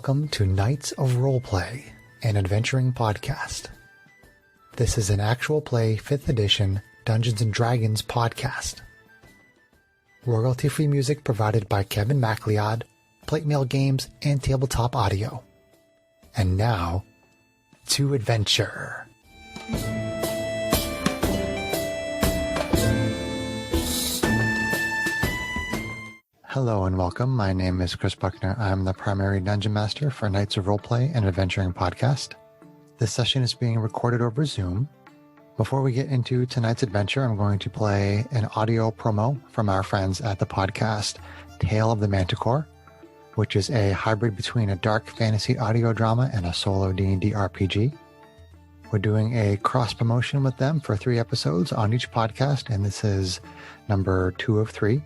Welcome to Knights of Roleplay, an adventuring podcast. This is an actual play 5th edition Dungeons & Dragons podcast. Royalty-free music provided by Kevin MacLeod, Plate Mail Games, and Tabletop Audio. And now, to adventure. Hello and welcome. My name is Chris Buckner. I'm the primary Dungeon Master for Knights of Roleplay, an adventuring podcast. This session is being recorded over Zoom. Before we get into tonight's adventure, I'm going to play an audio promo from our friends at the podcast Tale of the Manticore, which is a hybrid between a dark fantasy audio drama and a solo D&D RPG. We're doing a cross promotion with them for 3 episodes on each podcast, and this is number 2 of 3.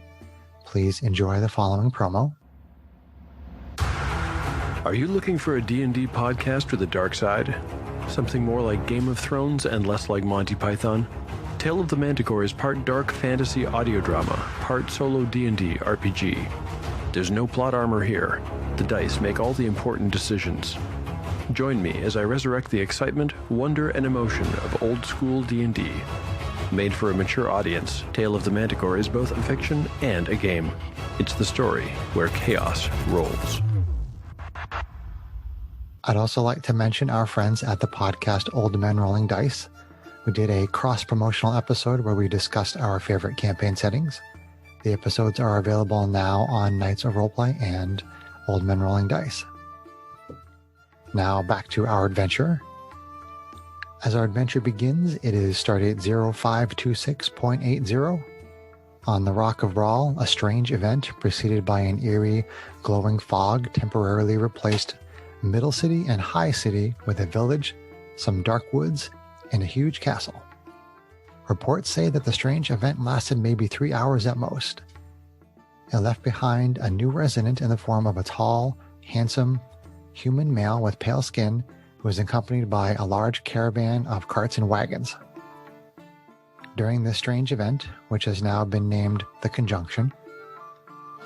Please enjoy the following promo. Are you looking for a D&D podcast with a dark side? Something more like Game of Thrones and less like Monty Python? Tale of the Manticore is part dark fantasy audio drama, part solo D&D RPG. There's no plot armor here. The dice make all the important decisions. Join me as I resurrect the excitement, wonder, and emotion of old school D&D. Made for a mature audience, Tale of the Manticore is both a fiction and a game. It's the story where chaos rolls. I'd also like to mention our friends at the podcast Old Men Rolling Dice. We did a cross-promotional episode where we discussed our favorite campaign settings. The episodes are available now on Knights of Roleplay and Old Men Rolling Dice. Now back to our adventure. As our adventure begins, it is stardate 0526.80. On the Rock of Bral, a strange event preceded by an eerie, glowing fog temporarily replaced Middle City and High City with a village, some dark woods, and a huge castle. Reports say that the strange event lasted maybe 3 hours at most. It left behind a new resident in the form of a tall, handsome, human male with pale skin who was accompanied by a large caravan of carts and wagons. During this strange event, which has now been named the Conjunction,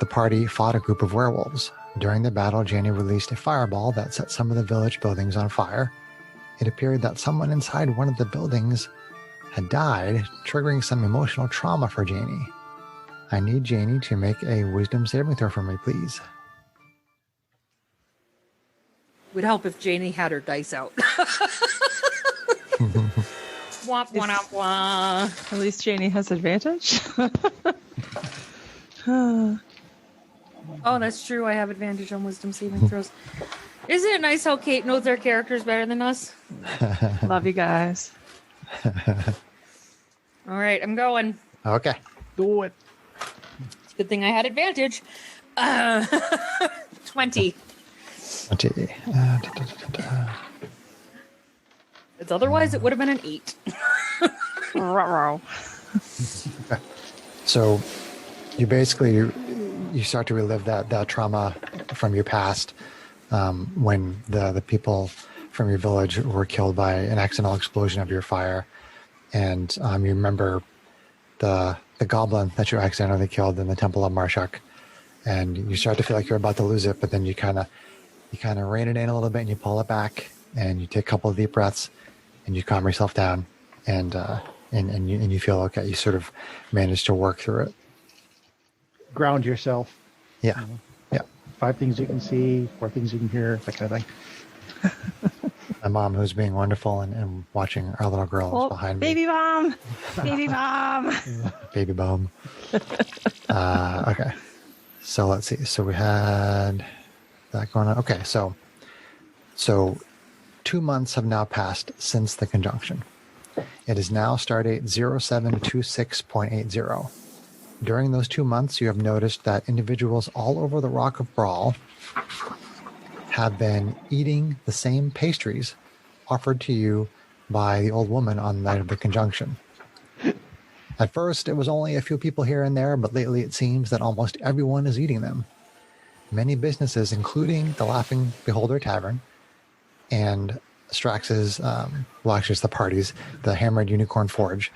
the party fought a group of werewolves. During the battle, Janie released a fireball that set some of the village buildings on fire. It appeared that someone inside one of the buildings had died, triggering some emotional trauma for Janie. I need Janie to make a wisdom saving throw for me, please. Would help if Janie had her dice out. Womp, womp, womp. At least Janie has advantage. Oh, that's true. I have advantage on wisdom saving throws. Isn't it nice how Kate knows their characters better than us? Love you guys. All right, I'm going. Okay. Do it. It's a good thing I had advantage. 20. 20. It's otherwise it would have been an 8. Ruh-roh. So you basically you start to relive that trauma from your past when the people from your village were killed by an accidental explosion of your fire, and you remember the goblin that you accidentally killed in the Temple of Marshak, and you start to feel like you're about to lose it, but then you kind of rein it in a little bit and you pull it back and you take a couple of deep breaths and you calm yourself down and you feel okay. You sort of manage to work through it. Ground yourself. Yeah. Yeah. 5 things you can see, 4 things you can hear, that kind of thing. My mom, who's being wonderful and watching our little girl is behind me. Baby bomb. Baby bomb. Baby bomb. Okay. So let's see. So we had that going on. Okay. So 2 months have now passed since the Conjunction. It is now stardate 0726.80. During those 2 months, you have noticed that individuals all over the Rock of Bral have been eating the same pastries offered to you by the old woman on the night of the Conjunction. At first, it was only a few people here and there, but lately it seems that almost everyone is eating them. Many businesses, including the Laughing Beholder Tavern and Strax's, actually it's the parties, the Hammered Unicorn Forge,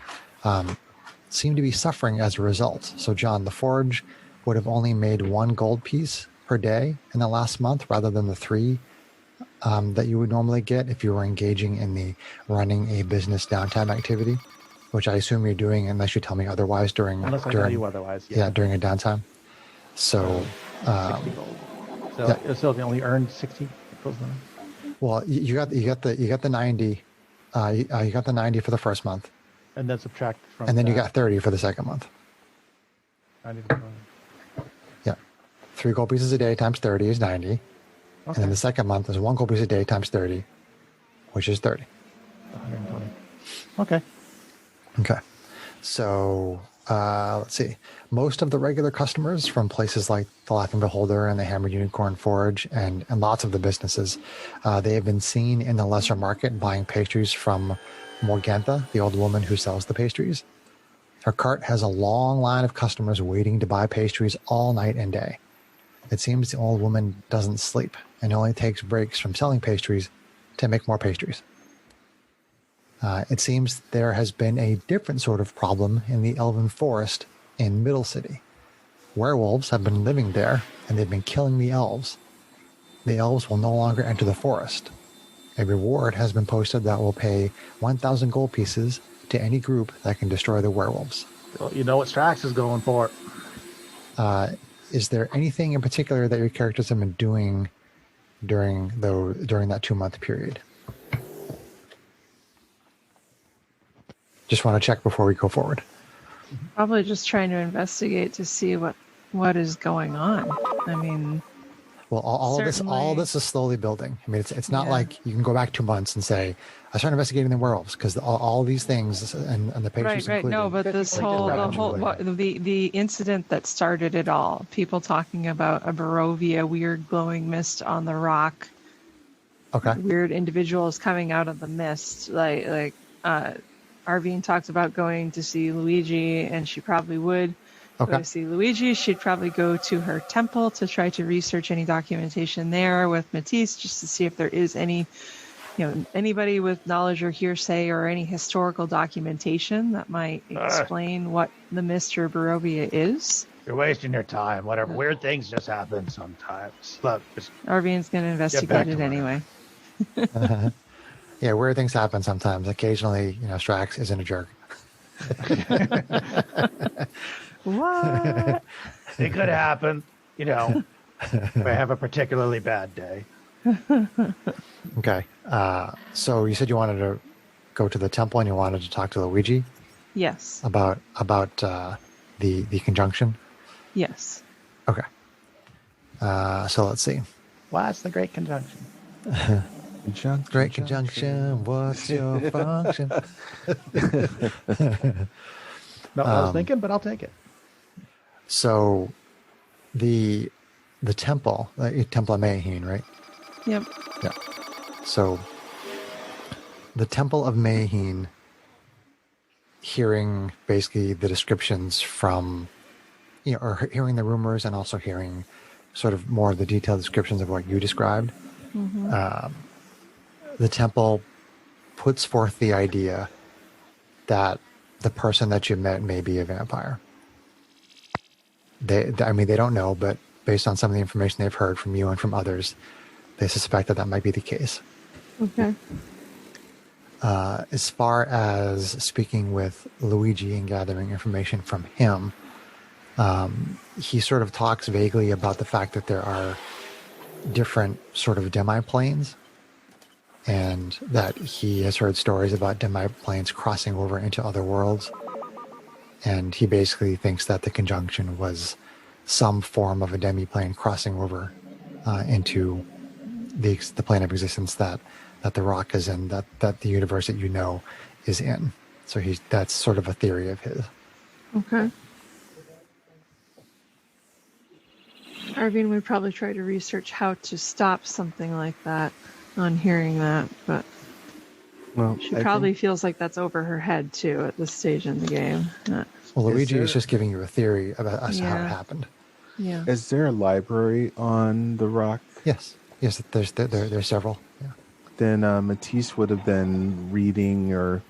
seem to be suffering as a result. So John, the Forge would have only made 1 gold piece per day in the last month rather than the 3 that you would normally get if you were engaging in the running a business downtime activity, which I assume you're doing unless you tell me otherwise during Unless I tell you otherwise. during a downtime. So 60 gold. So they only earned 60 gold. well, you got the 90, you got the 90 for the first month, And then subtract from. and then you that. got 30 for the second month. 90. Yeah, 3 gold pieces a day times 30 is 90, and then the second month is 1 gold piece a day times 30, which is 30. 120. Okay. Okay, so let's see. Most of the regular customers from places like the Laughing Beholder and the Hammered Unicorn Forge and lots of the businesses, they have been seen in the lesser market buying pastries from Morgantha, the old woman who sells the pastries. Her cart has a long line of customers waiting to buy pastries all night and day. It seems the old woman doesn't sleep and only takes breaks from selling pastries to make more pastries. It seems there has been a different sort of problem in the Elven Forest in Middle City. Werewolves have been living there, and they've been killing the elves. The elves will no longer enter the forest. A reward has been posted that will pay 1,000 gold pieces to any group that can destroy the werewolves. Well, you know what Strax is going for. Is there anything in particular that your characters have been doing during that 2-month period? Just want to check before we go forward. Probably just trying to investigate to see what is going on. I mean, Well, all of Certainly. this is slowly building. I mean, it's not Yeah. like you can go back 2 months and say, I started investigating the werewolves, because all these things and the pastries right. included. No, but this the incident that started it all. People talking about a Barovia weird glowing mist on the rock. Okay. Weird individuals coming out of the mist. Like Arvine talks about going to see Luigi, and she probably would go Okay. to see Luigi. She'd probably go to her temple to try to research any documentation there with Matisse, just to see if there is any, anybody with knowledge or hearsay or any historical documentation that might explain what the mist or Barovia is. You're wasting your time. Whatever. Weird things just happen sometimes. Look, just Arvine's going to investigate to it work. anyway. Yeah, weird things happen sometimes. Occasionally, Strax isn't a jerk. What? it could happen. If I have a particularly bad day. Okay. So you said you wanted to go to the temple and you wanted to talk to Luigi Yes. about the conjunction. Yes. Okay. So let's see. What's the great conjunction? Great conjunction. What's your function? Not what I was thinking, but I'll take it. So, the temple, Temple of Mayheen, right? Yep. Yeah. So, the Temple of Mayheen, hearing basically the descriptions from, or hearing the rumors and also hearing sort of more of the detailed descriptions of what you described, the temple puts forth the idea that the person that you met may be a vampire. They don't know, but based on some of the information they've heard from you and from others, they suspect that might be the case. Okay. As far as speaking with Luigi and gathering information from him, he sort of talks vaguely about the fact that there are different sort of demiplanes, and that he has heard stories about demiplanes crossing over into other worlds. And he basically thinks that the conjunction was some form of a demiplane crossing over into the plane of existence that the rock is in, that the universe that is in. So that's sort of a theory of his. Okay. Arvine would probably try to research how to stop something like that on hearing that, but Well, she I probably think- feels like that's over her head too at this stage in the game. Well, Luigi there- is just giving you a theory about how it Yeah. happened. Yeah. Is there a library on the rock? Yes, there's several. Yeah. Then Matisse would have been reading or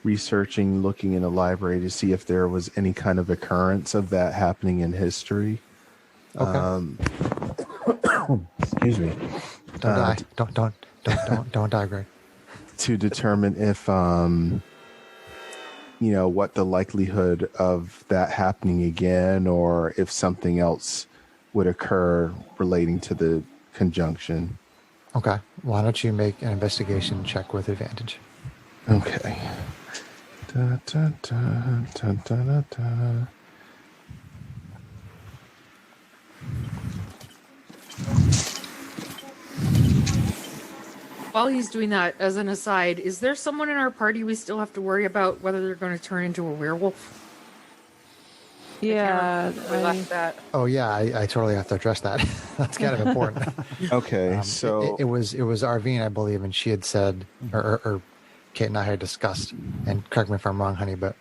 researching, looking in a library to see if there was any kind of occurrence of that happening in history. Okay. Excuse me. Don't die. Don't digress. To determine if what the likelihood of that happening again, or if something else would occur relating to the conjunction. Okay. Why don't you make an investigation check with advantage? Okay. Da, da, da, da, da, da, da. While he's doing that, as an aside, is there someone in our party we still have to worry about whether they're going to turn into a werewolf? Yeah, We left that. Oh yeah, I totally have to address that. That's kind of important. Okay, so it was Arvine, I believe, and she had said, or Kate and I had discussed, and correct me if I'm wrong, honey, but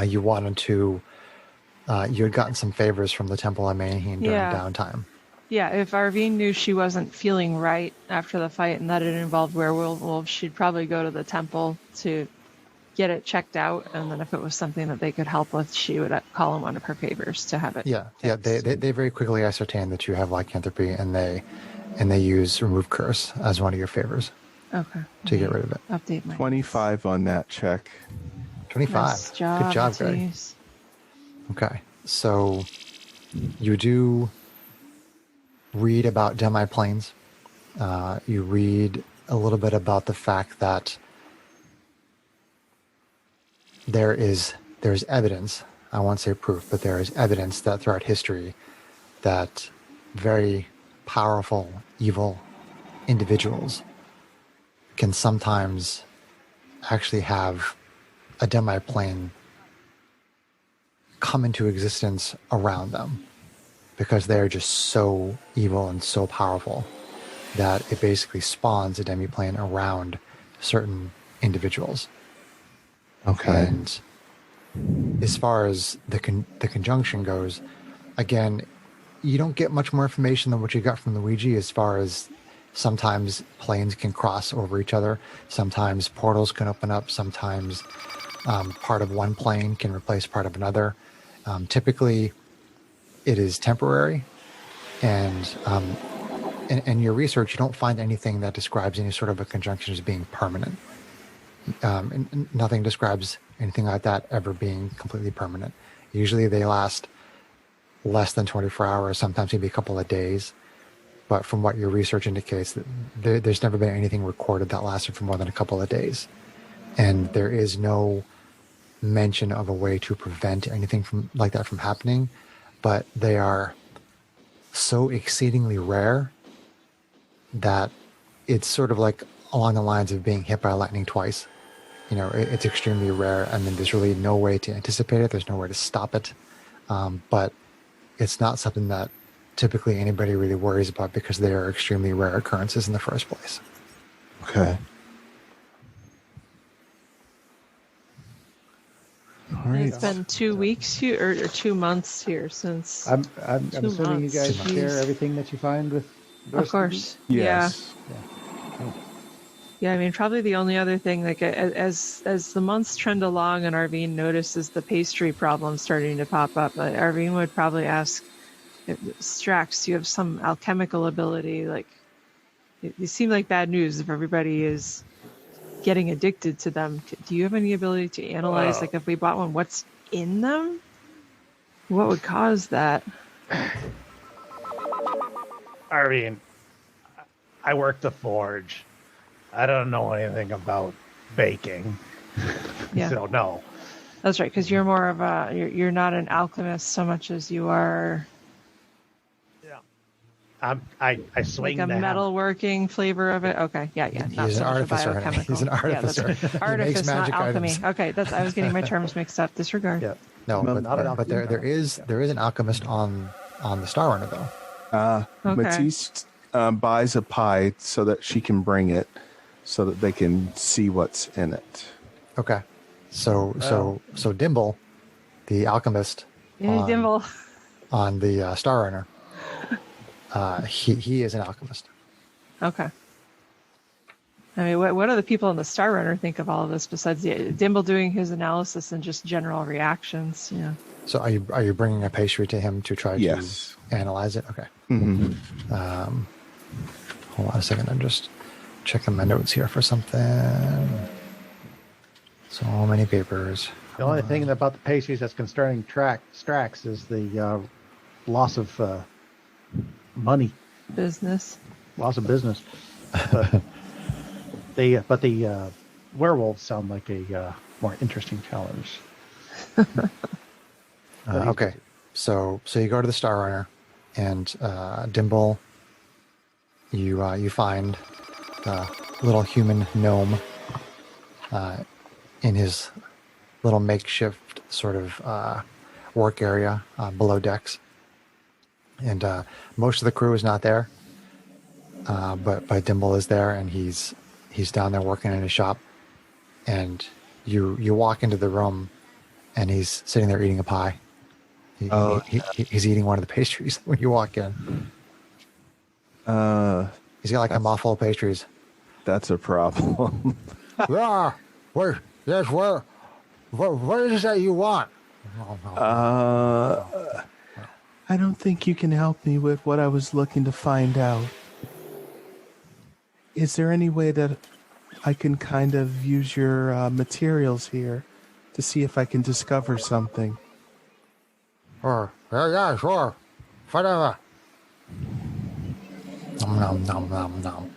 you wanted to, you had gotten some favors from the Temple of Mayheen during downtime. Yeah, if Arvine knew she wasn't feeling right after the fight and that it involved werewolves, she'd probably go to the temple to get it checked out, and then if it was something that they could help with, she would call in one of her favors to have it. Yeah. They very quickly ascertained that you have lycanthropy, and they use remove curse as one of your favors. Okay. To get rid of it. Update my 25 on that check. 25. Nice job, Good job, Greg. Matisse. Okay, so you do read about demiplanes. You read a little bit about the fact that there's evidence, I won't say proof, but there is evidence that throughout history that very powerful, evil individuals can sometimes actually have a demiplane come into existence around them, because they're just so evil and so powerful that it basically spawns a demiplane around certain individuals. Okay. And as far as the conjunction goes, again, you don't get much more information than what you got from the Ouija, as far as sometimes planes can cross over each other, sometimes portals can open up, sometimes part of one plane can replace part of another. Typically, it is temporary, and in your research, you don't find anything that describes any sort of a conjunction as being permanent. And nothing describes anything like that ever being completely permanent. Usually they last less than 24 hours, sometimes maybe a couple of days. But from what your research indicates, there's never been anything recorded that lasted for more than a couple of days. And there is no mention of a way to prevent anything like that from happening. But they are so exceedingly rare that it's sort of like along the lines of being hit by lightning twice. It's extremely rare, and then there's really no way to anticipate it. There's no way to stop it. But it's not something that typically anybody really worries about, because they are extremely rare occurrences in the first place. Okay. All right. It's been 2 weeks here, or 2 months here since. I'm assuming you guys Jeez. share everything that you find with the Of rest course. Yes. Yeah, I mean, probably the only other thing, like as the months trend along and Arvine notices the pastry problem starting to pop up, Arvine would probably ask, Strax, do you have some alchemical ability? Like, it seemed like bad news if everybody is getting addicted to them. Do you have any ability to analyze, like if we bought one, what's in them? What would cause that? Arvine, I work the forge. I don't know anything about baking. Yeah. So no. That's right, because you're more of you're not an alchemist so much as you are I swing like a the hammer. metalworking flavor of it. Okay, yeah. Not He's so an much a artificer. biochemical. He's an artificer. Yeah, that's right. He Artifice, makes not magic alchemy. items. Okay, I was getting my terms mixed up. Disregard. Yeah. No, No, but, not an but there alchemy. is an alchemist on the Star Runner, though. Okay. Matisse buys a pie so that she can bring it, so that they can see what's in it. Okay, so Dimble, the alchemist, Yeah, Dimble. on the Star Runner, he is an alchemist. Okay. I mean, what do the people in the Star Runner think of all of this besides Dimble doing his analysis and just general reactions? Yeah. So are you bringing a pastry to him to try Yes. to analyze it? Okay. Mm-hmm. Hold on a second. I'm just checking my notes here for something. So many papers. The only thing about the pastries that's concerning Strax is the loss of money, Business. loss of business. But the werewolves sound like a more interesting challenge. Okay, so you go to the Star Runner, and Dimble, you find a little human gnome in his little makeshift sort of work area below decks, and most of the crew is not there, but Dimble is there, and he's down there working in his shop, and you walk into the room, and he's sitting there eating a pie. He's eating one of the pastries when you walk in. He's got like a mouthful of pastries. That's a problem. Yeah, what is that you want? I don't think you can help me with what I was looking to find out. Is there any way that I can kind of use your materials here to see if I can discover something? Yeah, sure. Whatever. Nom, nom, nom, nom.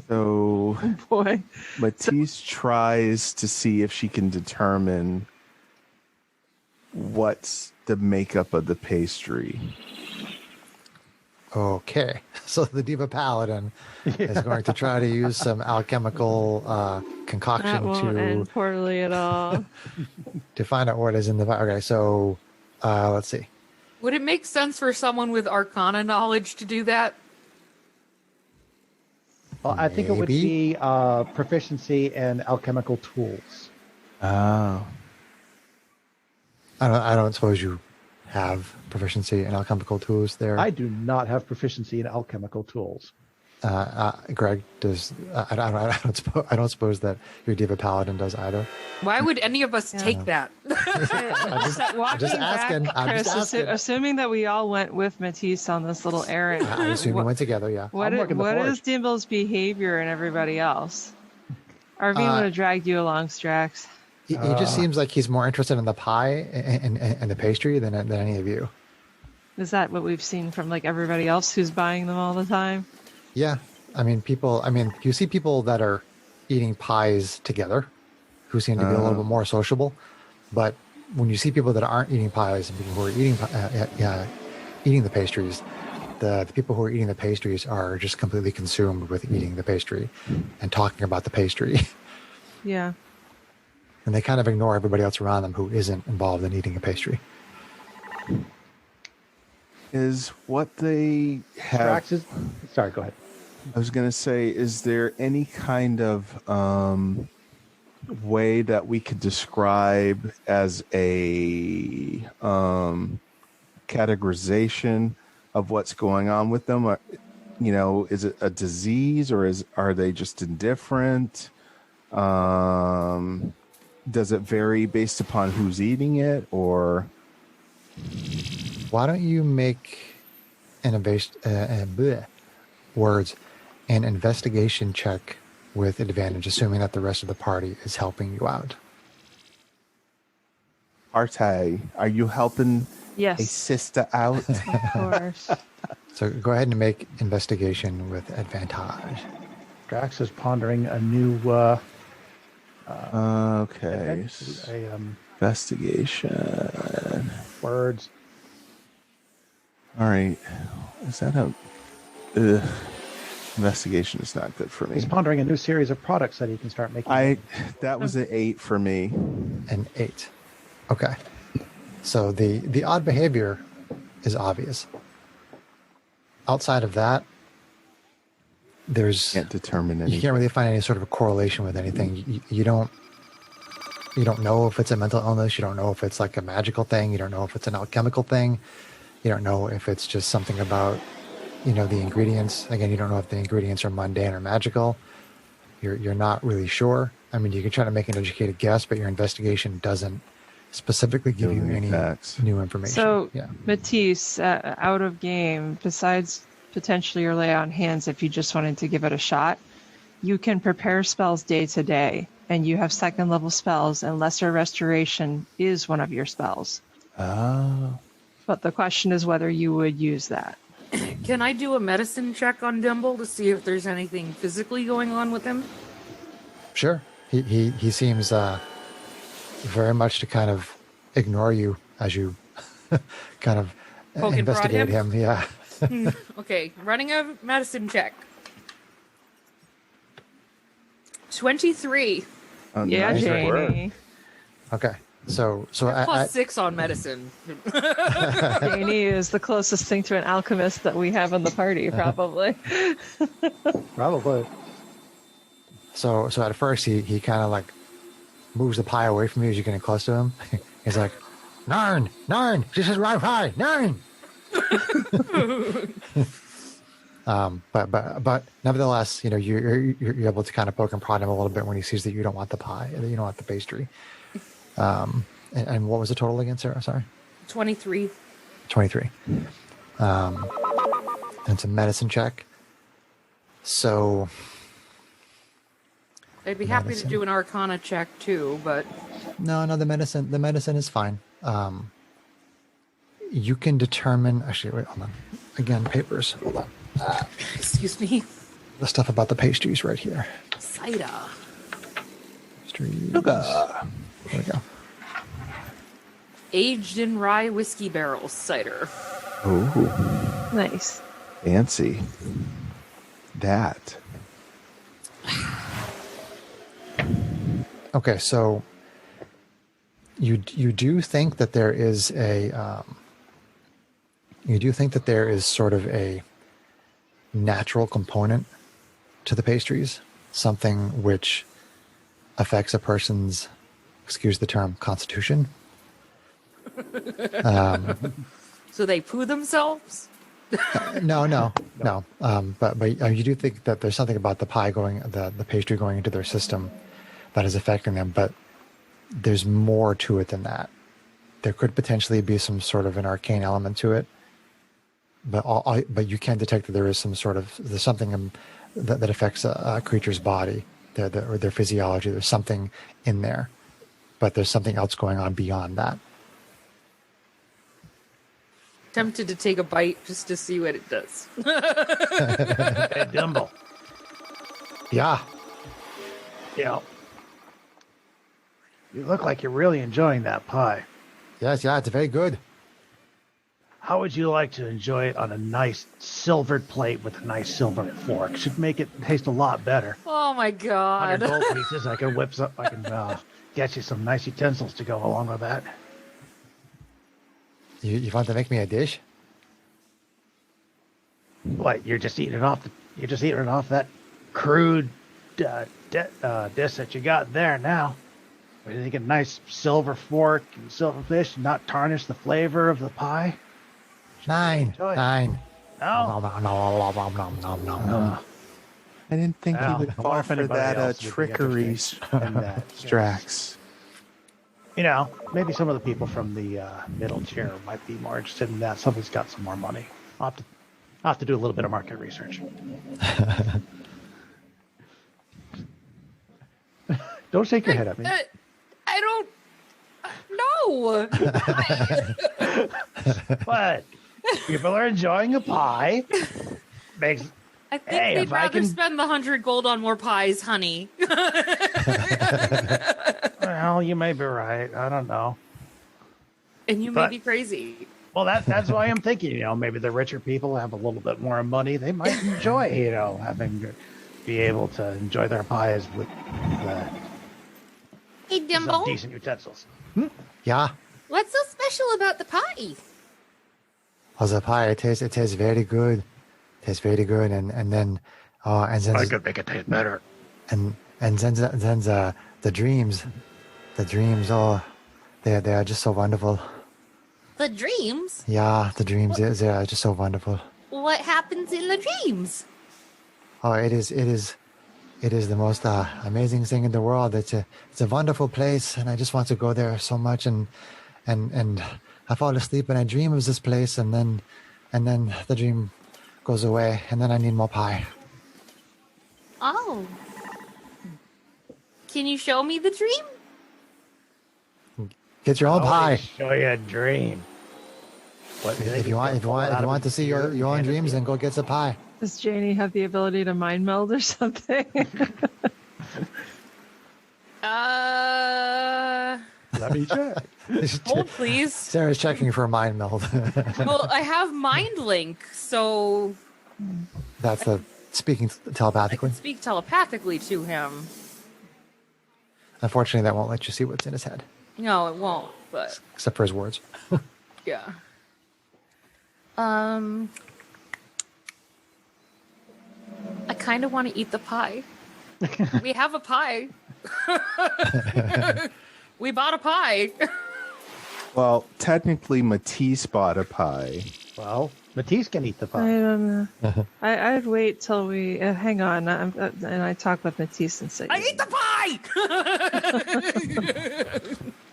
So Boy. Matisse tries to see if she can determine what's the makeup of the pastry. Okay, so the Diva Paladin is going to try to use some alchemical concoction That won't end poorly at all. to find out what is in the. Okay, so let's see. Would it make sense for someone with Arcana knowledge to do that? Well, I think it would Maybe. be proficiency in alchemical tools. Oh. I don't suppose you have proficiency in alchemical tools there. I do not have proficiency in alchemical tools. Greg does. I don't suppose that your Diva Paladin does either. Why would any of us take that? Walking asking. back, I'm Chris, just asking. assuming that we all went with Matisse on this little errand. I assume you went together. Yeah. What I'm working the forge. is Dimble's behavior and everybody else? Arvine would have dragged you along, Strax. He just seems like he's more interested in the pie and the pastry than any of you. Is that what we've seen from like everybody else who's buying them all the time? Yeah, I mean, you see people that are eating pies together, who seem to be a little bit more sociable. But when you see people that aren't eating pies and people who are eating the pastries, the people who are eating the pastries are just completely consumed with eating the pastry and talking about the pastry. Yeah. And they kind of ignore everybody else around them who isn't involved in eating a pastry. Is what they have... Strax is... Sorry, go ahead. I was going to say, is there any kind of way that we could describe as a categorization of what's going on with them? Is it a disease, or are they just indifferent? Does it vary based upon who's eating it, or... Why don't you make an investigation check with advantage, assuming that the rest of the party is helping you out. Arte, are you helping Yes. a sister out? Of course. So go ahead and make investigation with advantage. Strax is pondering a new Okay. Investigation. words. All right. Is that a... investigation is not good for me. He's pondering a new series of products that he can start making. That was an 8 for me. An 8. Okay. So the odd behavior is obvious. Outside of that, Can't determine anything. you can't really find any sort of a correlation with anything. You don't know if it's a mental illness. You don't know if it's like a magical thing. You don't know if it's an alchemical thing. You don't know if it's just something about, the ingredients. Again, you don't know if the ingredients are mundane or magical. You're not really sure. I mean, you can try to make an educated guess, but your investigation doesn't specifically give you any facts. new information. So, yeah. Matisse, out of game, besides potentially your lay on hands if you just wanted to give it a shot. You can prepare spells day to day, and you have second level spells, and Lesser Restoration is one of your spells. Oh. But the question is whether you would use that. Can I do a medicine check on Dimble to see if there's anything physically going on with him? Sure. He seems very much to kind of ignore you as you kind of Poke and prod investigate him. Yeah. Okay, running a medicine check. 23. Yeah, Nice Janie. work. Okay. So Plus 6 on medicine. Janie is the closest thing to an alchemist that we have in the party, probably. Probably. So at first he kind of like moves the pie away from you as you're getting close to him. He's like, Narn, this is right pie, Narn. But nevertheless, you know, you're able to kind of poke and prod him a little bit when he sees that you don't want the pie, that you don't want the pastry. And what was the total again, Sarah? Sorry. 23. 23. And it's a medicine check. So I'd be happy to Medicine. do an Arcana check too, but no, the medicine is fine. You can determine. Actually, wait, hold on. Again, papers. Hold on. excuse me. The stuff about the pastries right here. Cider. Pastries. There we go. Aged in rye whiskey barrels cider. Oh, Nice. fancy. That. Okay, so you do think that there is a you do think that there is sort of a natural component to the pastries, something which affects a person's, excuse the term, constitution. So they poo themselves? No. But you do think that there's something about the pie the pastry going into their system that is affecting them, but there's more to it than that. There could potentially be some sort of an arcane element to it, but you can detect that there's something that affects a creature's body, or their physiology. There's something in there, but there's something else going on beyond that. Tempted to take a bite just to see what it does. Hey, Dimble. Yeah. You know, you look like you're really enjoying that pie. Yes, it's very good. How would you like to enjoy it on a nice silvered plate with a nice silver fork? Should make it taste a lot better. Oh my 100 god. gold pieces. I can get you some nice utensils to go along with that. You want to make me a dish? What? You're just eating it off that crude dish that you got there now. Are you thinking a nice silver fork and silver fish and not tarnish the flavor of the pie? Nine. Enjoy. No. No. I didn't think Well, you would I wonder fall if for anybody that else would be trickery, interested in that. Strax. You know, maybe some of the people from the middle tier might be more interested in that. Somebody's got some more money. I'll have to do a little bit of market research. Don't shake your head at me. I don't know. What? People are enjoying a pie. Makes I think Hey, they'd if I rather can- spend the 100 gold on more pies, honey. Well, you may be right. I don't know. And you may But- be crazy. Well, that's why I'm thinking. You know, maybe the richer people have a little bit more money. They might enjoy, you know, be able to enjoy their pies with Hey, some Dimble, decent utensils. Yeah. what's so special about the pie? Oh, the pie, it tastes very good. Tastes very good, and then I could make it taste better. and then the dreams, oh, they are just so wonderful. The dreams? Yeah, the dreams, they are just so wonderful. What happens in the dreams? Oh, it is the most amazing thing in the world. It's a wonderful place, and I just want to go there so much. And I fall asleep and I dream of this place, and then the dream goes away, and then I need more pie. Oh. Can you show me the dream? Get your own I pie. wanna show you a dream. What, If you want to see your own dreams, then go get some pie. Does Janie have the ability to mind meld or something? Let me check. Hold, please. Sarah's checking for a mind meld. Well, I have mind link, so That's the speaking I telepathically. can speak telepathically to him. Unfortunately, that won't let you see what's in his head, No, it won't. But except for his words. yeah. I kind of want to eat the pie. We have a pie. We bought a pie. Well, technically, Matisse bought a pie. Well, Matisse can eat the I pie. don't know. I'd wait till we hang on, and I talk with Matisse and say, I eat the pie.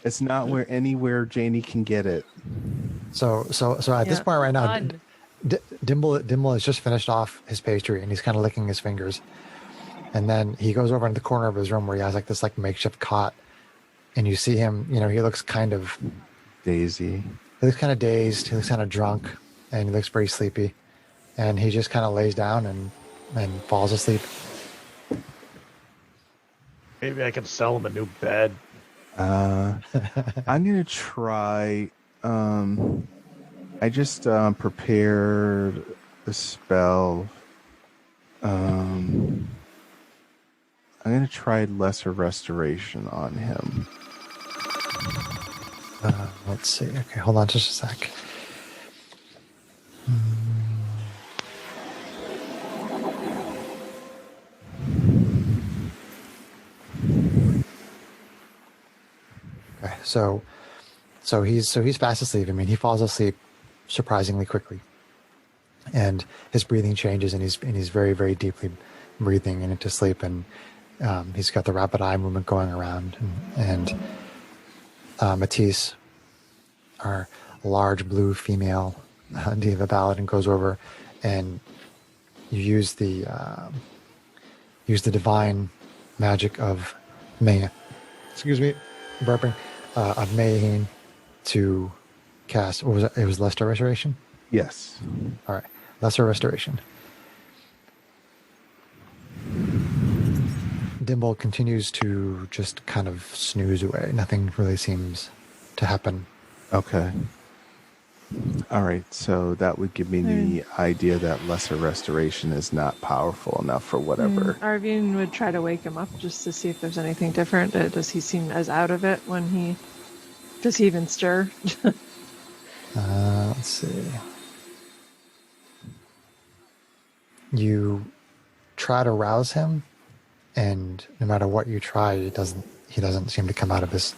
It's not anywhere Janie can get it. So at this Yeah, point right now, done. Dimble has just finished off his pastry and he's kind of licking his fingers, and then he goes over into the corner of his room where he has this makeshift cot, and you see him. He looks kind of Daisy. he looks kind of dazed. He looks kind of drunk, and he looks very sleepy, and he just kind of lays down and falls asleep. Maybe I can sell him a new bed. I'm gonna try. I just prepared a spell. I'm gonna try lesser restoration on him. Let's see. Okay, hold on just a sec. Okay, so he's fast asleep. I mean, he falls asleep surprisingly quickly, and his breathing changes, and he's very, very deeply breathing into sleep, and he's got the rapid eye movement going around, and Matisse, our large blue female diva paladin, goes over, and you use the divine magic of May. Excuse me, burping. Of Mayheen to cast. What was it? It was Lesser Restoration. Yes. All right, Lesser Restoration. Dimble continues to just kind of snooze away. Nothing really seems to happen. Okay. All right. So that would give me the idea that lesser restoration is not powerful enough for whatever. Arvian would try to wake him up just to see if there's anything different. Does he seem as out of it does he even stir? Let's see. You try to rouse him, and no matter what you try, he doesn't seem to come out of his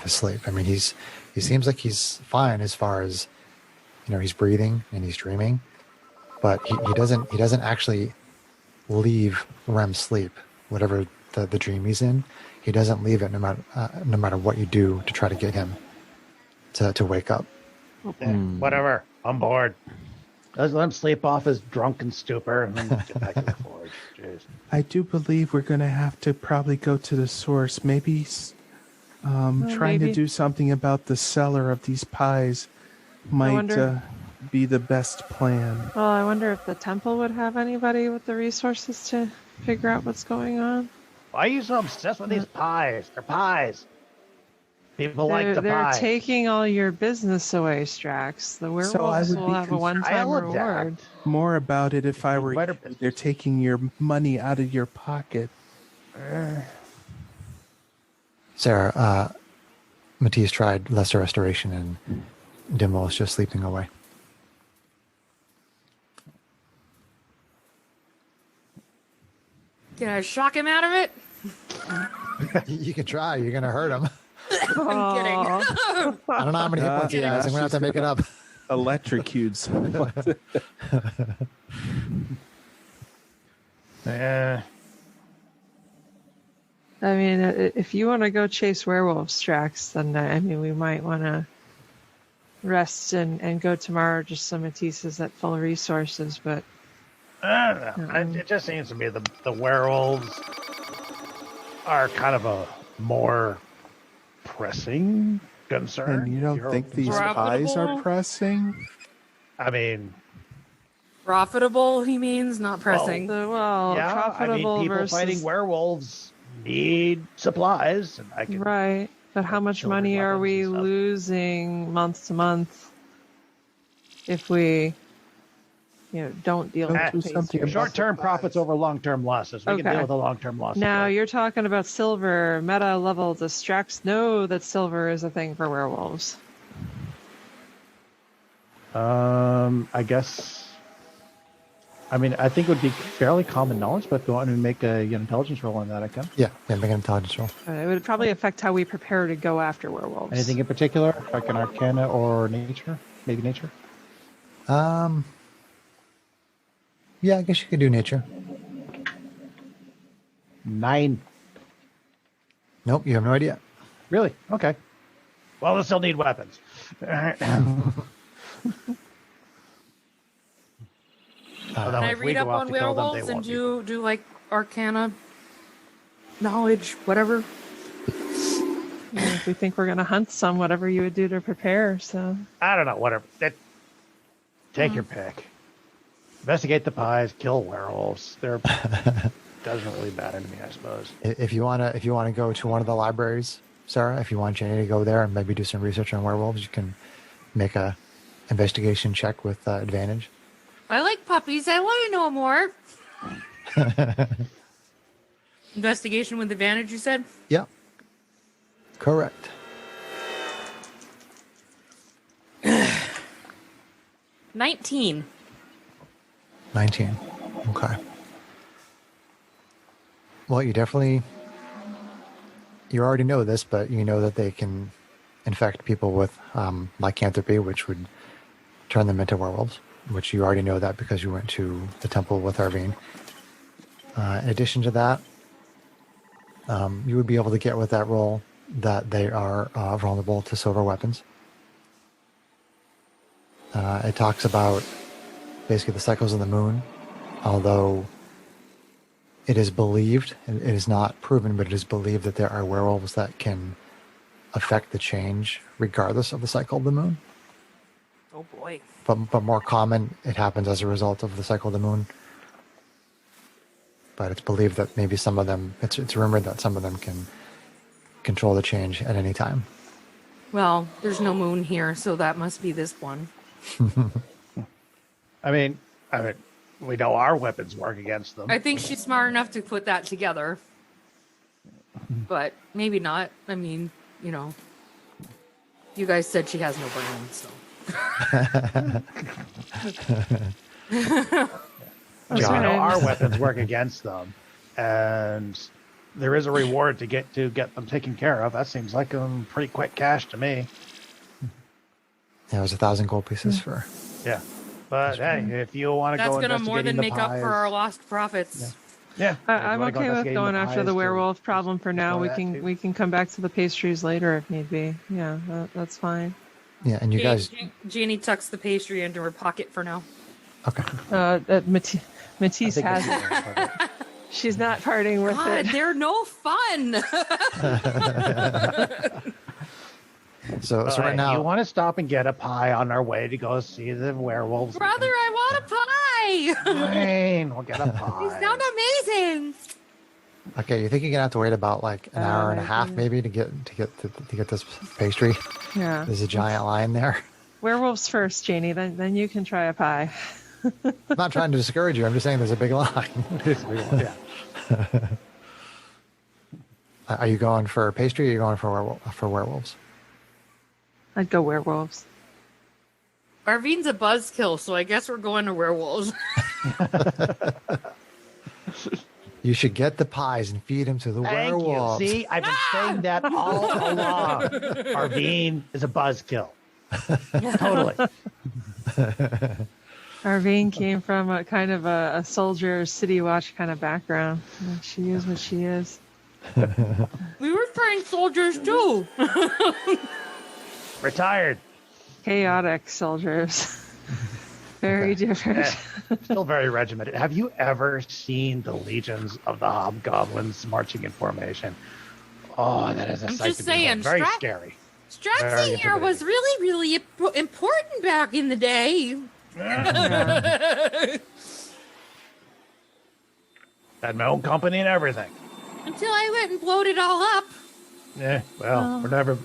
sleep. I mean, he seems like he's fine as far as he's breathing and he's dreaming, but he doesn't actually leave REM sleep, whatever the dream he's in. He doesn't leave it no matter what you do to try to get him to wake up. Whatever. I'm bored. Let's let him sleep off his drunken stupor and then get back to the forge. Jeez. I do believe we're going to have to probably go to the source. Maybe trying to do something about the seller of these pies might be the best plan. Well, I wonder if the temple would have anybody with the resources to figure out what's going on. Why are you so obsessed with these pies? They're pies. People like the They're pie. taking all your business away, Strax. The werewolves will have a one-time reward. More about it if I were you. They're taking your money out of your pocket. Sarah, Matisse tried Lesser Restoration, and Dimble is just sleeping away. Can I shock him out of it? You can try. You're gonna hurt him. I'm kidding. I don't know how many hit points he has. I'm gonna have to make it up. Electrocutes. I mean, if you want to go chase werewolves, Strax, then I mean, we might want to rest and go tomorrow just so Matisse is at full resources. But I don't know. It just seems to me the werewolves are kind of a more pressing concern. And you don't think these pies are pressing? I mean, Profitable, he means, not pressing. yeah, profitable people versus fighting werewolves need supplies, and I can right. But how much children money are weapons we and stuff. losing month to month if we, don't deal Don't with do something pastries? about short-term profits over long-term losses. We can deal with the long-term losses. Now later. you're talking about silver. Meta level distracts. Know that silver is a thing for werewolves. I guess. I mean, I think it would be fairly common knowledge, but go on and make an intelligence roll on that. I can. Yeah, make an intelligence roll. It would probably affect how we prepare to go after werewolves. Anything in particular, like an Arcana or nature? Maybe nature. Yeah, I guess you could do nature. 9. Nope, you have no idea. Really? Okay. Well, they'll still need weapons. Can I read up on werewolves and do like Arcana knowledge, whatever? If we think we're going to hunt some, whatever you would do to prepare. So I don't know. Whatever. Take your pick. Investigate the pies. Kill werewolves. They're doesn't really matter to me, I suppose. If you wanna go to one of the libraries, Sarah, if you want Jenny to go there and maybe do some research on werewolves, you can make a investigation check with advantage. I like puppies. I want to know more. Investigation with advantage, you said? Yeah. Correct. 19. 19. Okay. Well, you already know this, but you know that they can infect people with lycanthropy, which would turn them into werewolves, which you already know that because you went to the temple with Arvine. In addition to that, you would be able to get with that roll that they are vulnerable to silver weapons. It talks about basically the cycles of the moon, although it is believed, it is not proven, but it is believed that there are werewolves that can affect the change regardless of the cycle of the moon. Oh boy. But more common, it happens as a result of the cycle of the moon. But it's believed that maybe some of them, it's rumored that some of them can control the change at any time. Well, there's no moon here, so that must be this one. I mean, we know our weapons work against them. I think she's smart enough to put that together. But maybe not. I mean, you guys said she has no brain, so. We know our weapons work against them, and there is a reward to get them taken care of. That seems like pretty quick cash to me. Yeah, it was 1,000 gold pieces for. Yeah, but hey, if you want to go, that's gonna more than make up for our lost profits. Yeah, I'm okay with going after the werewolf problem for now. We can come back to the pastries later if need be. Yeah, that's fine. Yeah, and you guys. Jeannie tucks the pastry into her pocket for now. Okay. Matisse has it. She's not parting with God, it. they're no fun. So right now, you want to stop and get a pie on our way to go see the werewolves? Brother, I want a pie. Fine, we'll get a pie. They sound amazing. okay, you think you're gonna have to wait about like an hour and a half maybe to get this pastry? Yeah. There's a giant line there. Werewolves first, Janie. Then you can try a pie. I'm not trying to discourage you. I'm just saying there's a big line. Yeah. Are you going for pastry or are you going for werewolves? I'd go werewolves. Arvine's a buzzkill, so I guess we're going to werewolves. You should get the pies and feed them to the Thank werewolves. you. See, I've been saying that all along. Arvine is a buzzkill. Totally. Arvine came from a kind of a soldier city watch kind of background. She is what she is. We were trained soldiers too. Retired. Chaotic soldiers. Very different. Still very regimented. Have you ever seen the legions of the hobgoblins marching in formation? Oh, that is a I'm sight just to saying, behold. Very scary. Straxy Very here was really, really important back in the day. Had my own company and everything. Until I went and blowed it all up. Yeah, well,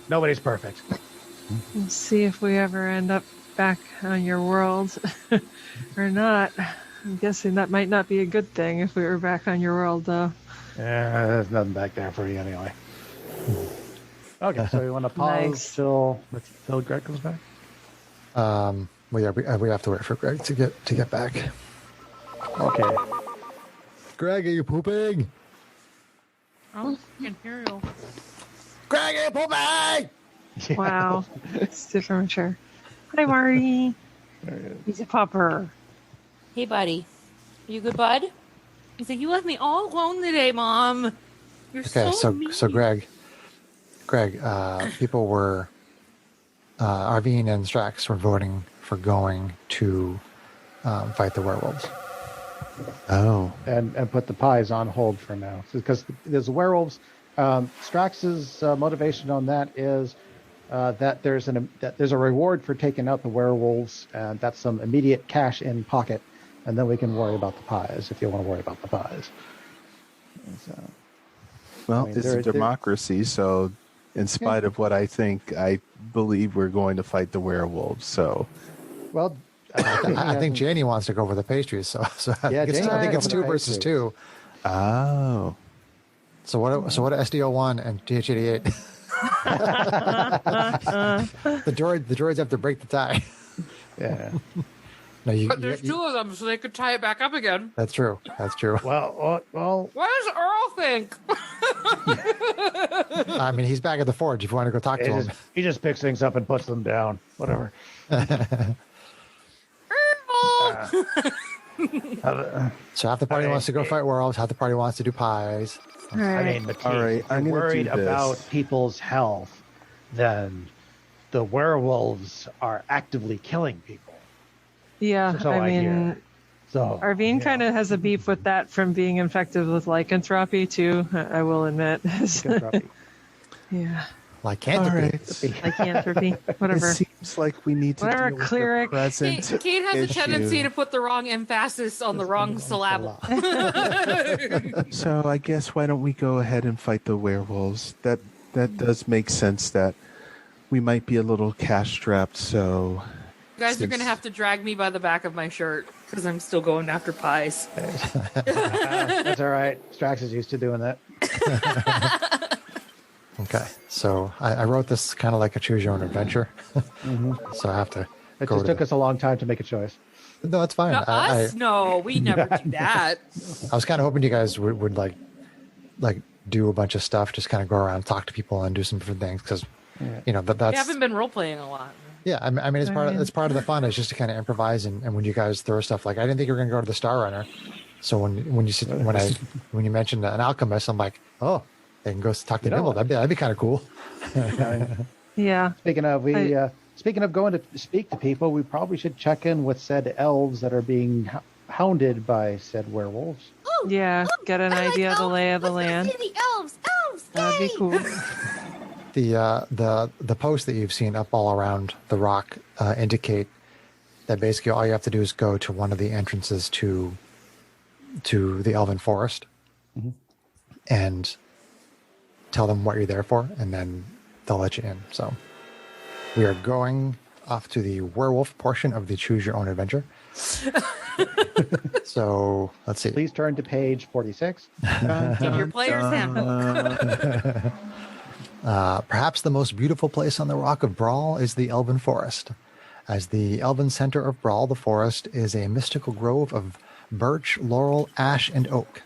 nobody's perfect. We'll see if we ever end up back on your world or not. I'm guessing that might not be a good thing if we were back on your world, though. Yeah, there's nothing back there for you anyway. Okay, so you want to pause Nice. till Greg comes back? We have to wait for Greg to get back. Okay. Greg, are you pooping? Oh, I can hear you. Greg, are you pooping? Wow. It's super mature. Hi, Marty. He's a pupper. Hey, buddy. Are you good, bud? He's like, you left me all alone today, Mom. You're Okay, mean. so Greg, people were Arvine and Strax were voting for going to fight the werewolves. Oh. And put the pies on hold for now. Because there's werewolves. Strax's motivation on that is that there's a reward for taking out the werewolves, and that's some immediate cash in pocket, and then we can worry about the pies if you want to worry about the pies. So, Well, I mean, it's a democracy, so in spite of what I think, I believe we're going to fight the werewolves. So, well, I think Janie wants to go for the pastries, so Yeah, I think Janie it's wants to go 2 for the versus pastries. 2. oh, So what are SDO1 and TH88? the droids have to break the tie. yeah. No, But there's two of them, so they could tie it back up again. That's true. Well. What does Earl think? I mean, he's back at the forge. If you want to go talk to him, He just picks things up and puts them down. Whatever. Earl! so half the party wants to go fight werewolves, half the party wants to do pies. All right. I mean, Matisse, All right, if I'm you're gonna worried do this. about people's health, then the werewolves are actively killing people. Yeah, So I hear. So Arvine kind of has a beef with that from being infected with lycanthropy, too, I will admit. Yeah. Lycanthropy. all right. Lycanthropy, whatever. It seems like we need to Whatever, deal with cleric. the present Kate has a issue. tendency to put the wrong emphasis on the wrong syllable. So I guess why don't we go ahead and fight the werewolves? That does make sense that we might be a little cash strapped, so You guys are going to have to drag me by the back of my shirt because I'm still going after pies. That's all right. Strax is used to doing that. Okay, so I wrote this kind of like a choose your own adventure. So I have to. It go just to took us a long time to make a choice. No, it's fine. No, us? No, we never do that. I was kind of hoping you guys would like do a bunch of stuff, just kind of go around, talk to people, and do some different things because you know We that's haven't been role playing a lot. yeah. I mean, it's part of the fun is just to kind of improvise and when you guys throw stuff like I didn't think you were going to go to the Star Runner, so when you mentioned an alchemist, I'm like, oh, they can go talk to Nimble. That'd be kind of cool. Yeah. Speaking of going to speak to people, we probably should check in with said elves that are being hounded by said werewolves. Yeah, get an idea of the lay of the land. The elves! That'd be cool. The posts that you've seen up all around the rock indicate that basically all you have to do is go to one of the entrances to the Elven Forest and tell them what you're there for, and then they'll let you in. So we are going off to the werewolf portion of the Choose Your Own Adventure. So let's see. Please turn to page 46. Your player's handbook. Perhaps the most beautiful place on the Rock of Bral is the Elven Forest. As the elven center of Bral, the forest is a mystical grove of birch, laurel, ash, and oak.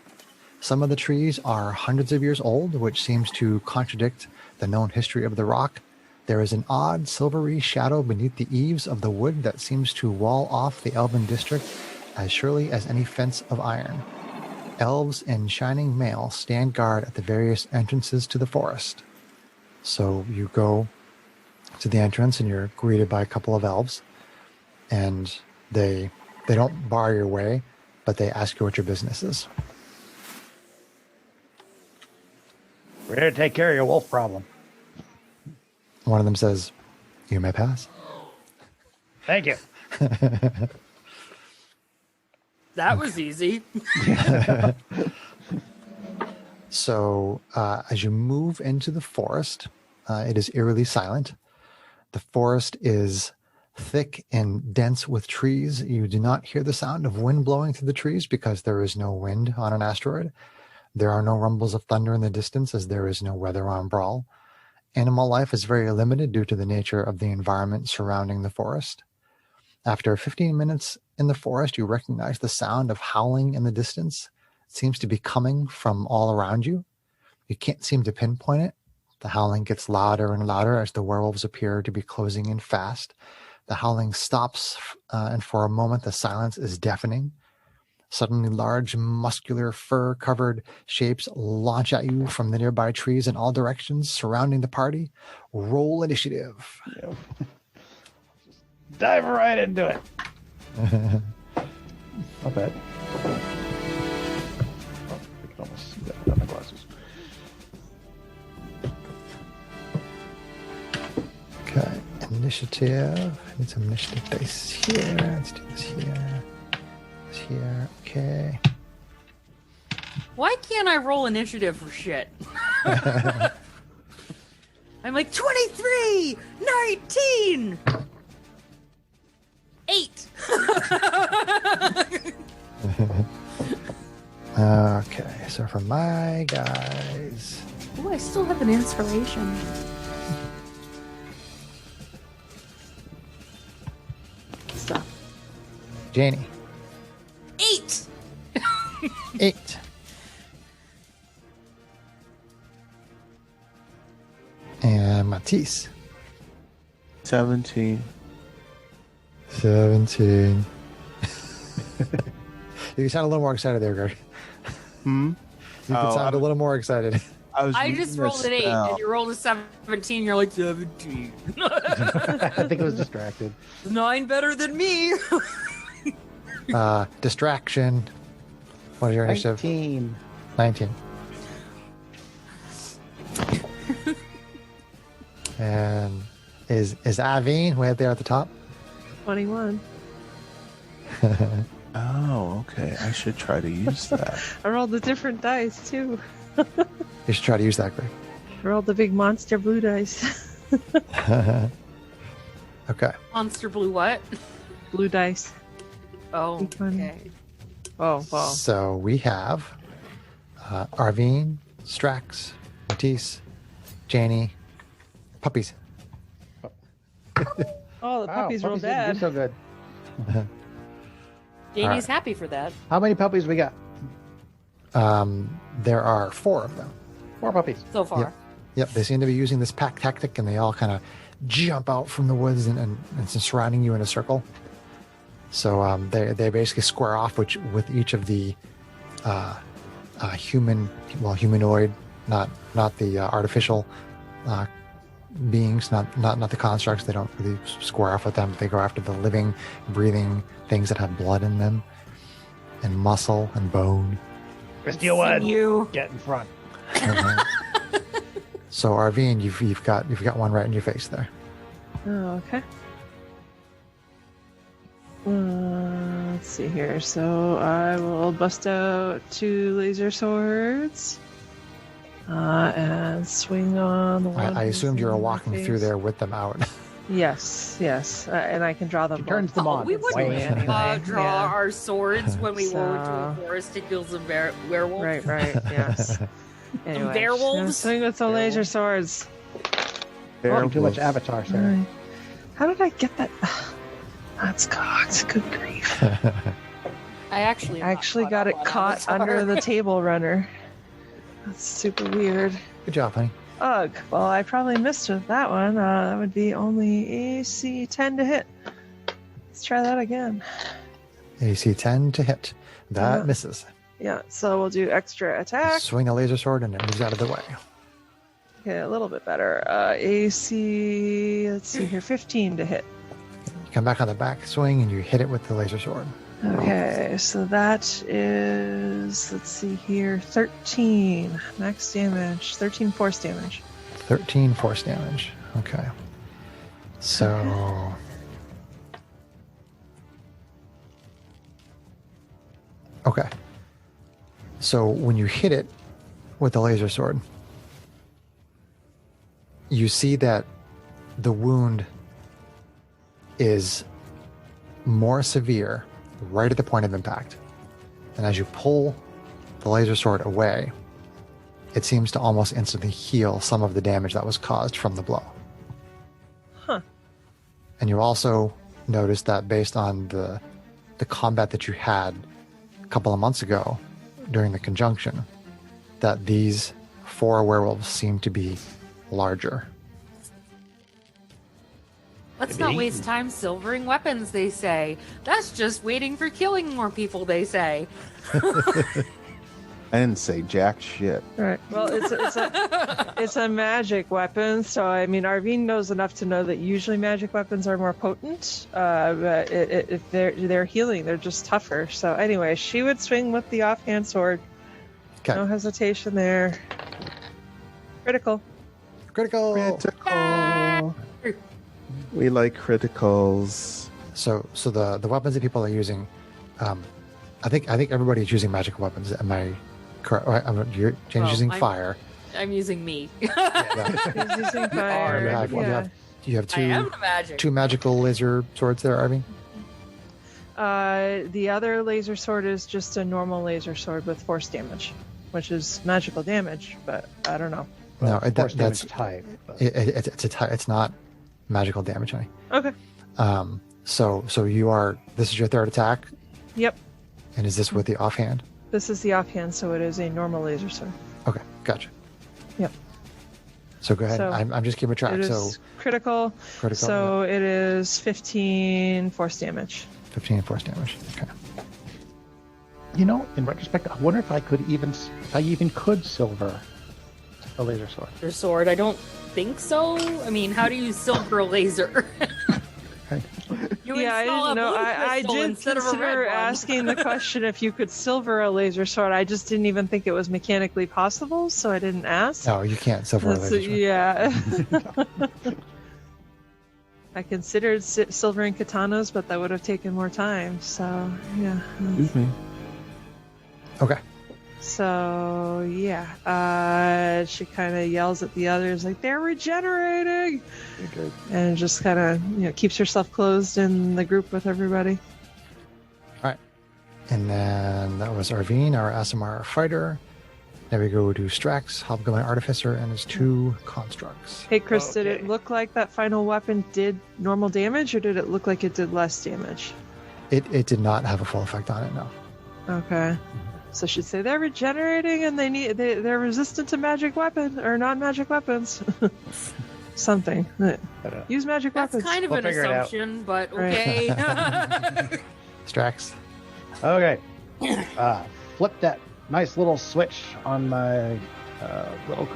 Some of the trees are hundreds of years old, which seems to contradict the known history of the rock. There is an odd silvery shadow beneath the eaves of the wood that seems to wall off the elven district as surely as any fence of iron. Elves in shining mail stand guard at the various entrances to the forest. So you go to the entrance and you're greeted by a couple of elves, and they They don't bar your way, but they ask you what your business is. We're here to take care of your wolf problem. One of them says, "You may pass." Thank you. That was easy. So as you move into the forest, it is eerily silent. The forest is thick and dense with trees. You do not hear the sound of wind blowing through the trees because there is no wind on an asteroid. There are no rumbles of thunder in the distance as there is no weather on Bral. Animal life is very limited due to the nature of the environment surrounding the forest. After 15 minutes in the forest, you recognize the sound of howling in the distance. It seems to be coming from all around you. You can't seem to pinpoint it. The howling gets louder and louder as the werewolves appear to be closing in fast. The howling stops, and for a moment the silence is deafening. Suddenly, large, muscular, fur-covered shapes launch at you from the nearby trees in all directions, surrounding the party. Roll initiative. Yep. Dive right into it. Not bad. Oh, I can almost see that without my glasses. Okay, initiative. I need some initiative dice here. Let's do this here. This here. Okay. Why can't I roll initiative for shit? I'm like 23, 19, 8. Okay, so for my guys, Oh, I still have an inspiration. Stop. Janie, 8. 8. And Matisse, 17. 17. You sound a little more excited there, Greg. Hmm? You can sound a little more excited. I using just a rolled an 8, spell. and you rolled a 17. You're like 17. I think I was distracted. 9 better than me. Distraction. What is your initiative? 19. 19. And is Aveen way up there at the top? 21. Oh, okay. I should try to use that. I rolled the different dice too. You should try to use that, Greg. I rolled the big monster blue dice. Okay. Monster blue what? Blue dice. Oh, Big one. okay. Oh, wow. So we have Arvine, Strax, Matisse, Janie, puppies. Oh, the puppies rolled bad. do so good. Janie's happy for that. How many puppies we got? There are 4 of them. 4 puppies. So far. Yep, they seem to be using this pack tactic, and they all kind of jump out from the woods and surrounding you in a circle. So they basically square off with each of the humanoid, not the artificial beings, not the constructs. They don't really square off with them. They go after the living, breathing things that have blood in them, and muscle and bone. Steelwood, You. get in front. So Arvine, you've got one right in your face there. Oh, okay. Let's see here. So I will bust out 2 laser swords and swing on the one. I assumed you were who's in my walking face. through there with them out. Yes, and I can draw them. She turns both. them on. We Wait. wouldn't draw Yeah. our swords when we go into a So- forest to kill some werewolves. Right. Yes. Anyway, Werewolves? I'm swing with the laser swords. Oh, too much Werewolf. Avatar, Sarah. Alright. How did I get that? That's cocked. Good grief. I actually am not Got up it on caught Avatar. under the table runner. That's super weird. Good job, honey. Ugh. Well, I probably missed with that one. That would be only AC 10 to hit. Let's try that again. AC 10 to hit. That Yeah. misses. Yeah, so we'll do extra attack. Swing the laser sword and it moves out of the way. Okay, a little bit better. AC, let's see here, 15 to hit. You come back on the back swing and you hit it with the laser sword. Okay, so that is, let's see here, 13 max damage, 13 force damage. 13 force damage. Okay. So... Okay. So when you hit it with the laser sword, you see that the wound is more severe right at the point of impact. And as you pull the laser sword away, it seems to almost instantly heal some of the damage that was caused from the blow. Huh. And you also notice that based on the combat that you had a couple of months ago during the conjunction, that these 4 werewolves seem to be larger. Let's not waste time silvering weapons, they say. That's just waiting for killing more people, they say. I didn't say jack shit. Right. Well, it's a magic weapon, so I mean, Arvine knows enough to know that usually magic weapons are more potent. But if they're healing, they're just tougher. So anyway, she would swing with the offhand sword. Okay. No hesitation there. Critical. Critical. We like criticals. So the weapons that people are using, I think everybody's using magical weapons. Am I correct? Jane's using fire. I'm using me. Yeah. He's using fire. You have I am the magic. 2 magical laser swords there, Arvine? The other laser sword is just a normal laser sword with force damage, which is magical damage, but I don't know. No, Force that's damage type. But... it's not magical damage, honey. Okay. So this is your third attack, Yep. and is this with the offhand? This is the offhand, so it is a normal laser sword. Okay, gotcha. Yep. So go ahead. So I'm just keeping track. It is So critical. So it is 15 force damage. 15 force damage. Okay. You know, in retrospect, I wonder if I even could silver a laser sword. Your sword, I don't think so. I mean, how do you silver a laser? Yeah, I didn't know. I did consider asking the question if you could silver a laser sword. I just didn't even think it was mechanically possible, so I didn't ask. No, you can't silver a laser sword. Yeah. I considered silvering katanas, but that would have taken more time. So, yeah. Excuse me. Okay. So, yeah. She kind of yells at the others, like, they're regenerating! Okay. And just kind of, keeps herself closed in the group with everybody. All right. And then that was Arvine, our Asimar fighter. Now we go to Strax, Hobgoblin Artificer, and his 2 constructs. Hey, Chris, did it look like that final weapon did normal damage, or did it look like it did less damage? It did not have a full effect on it, no. Okay. So she'd say they're regenerating and they're resistant to magic weapon or non-magic weapons. Something. Use magic weapons. That's kind of an assumption, but okay. Strax. Okay. Flip that nice little switch on my little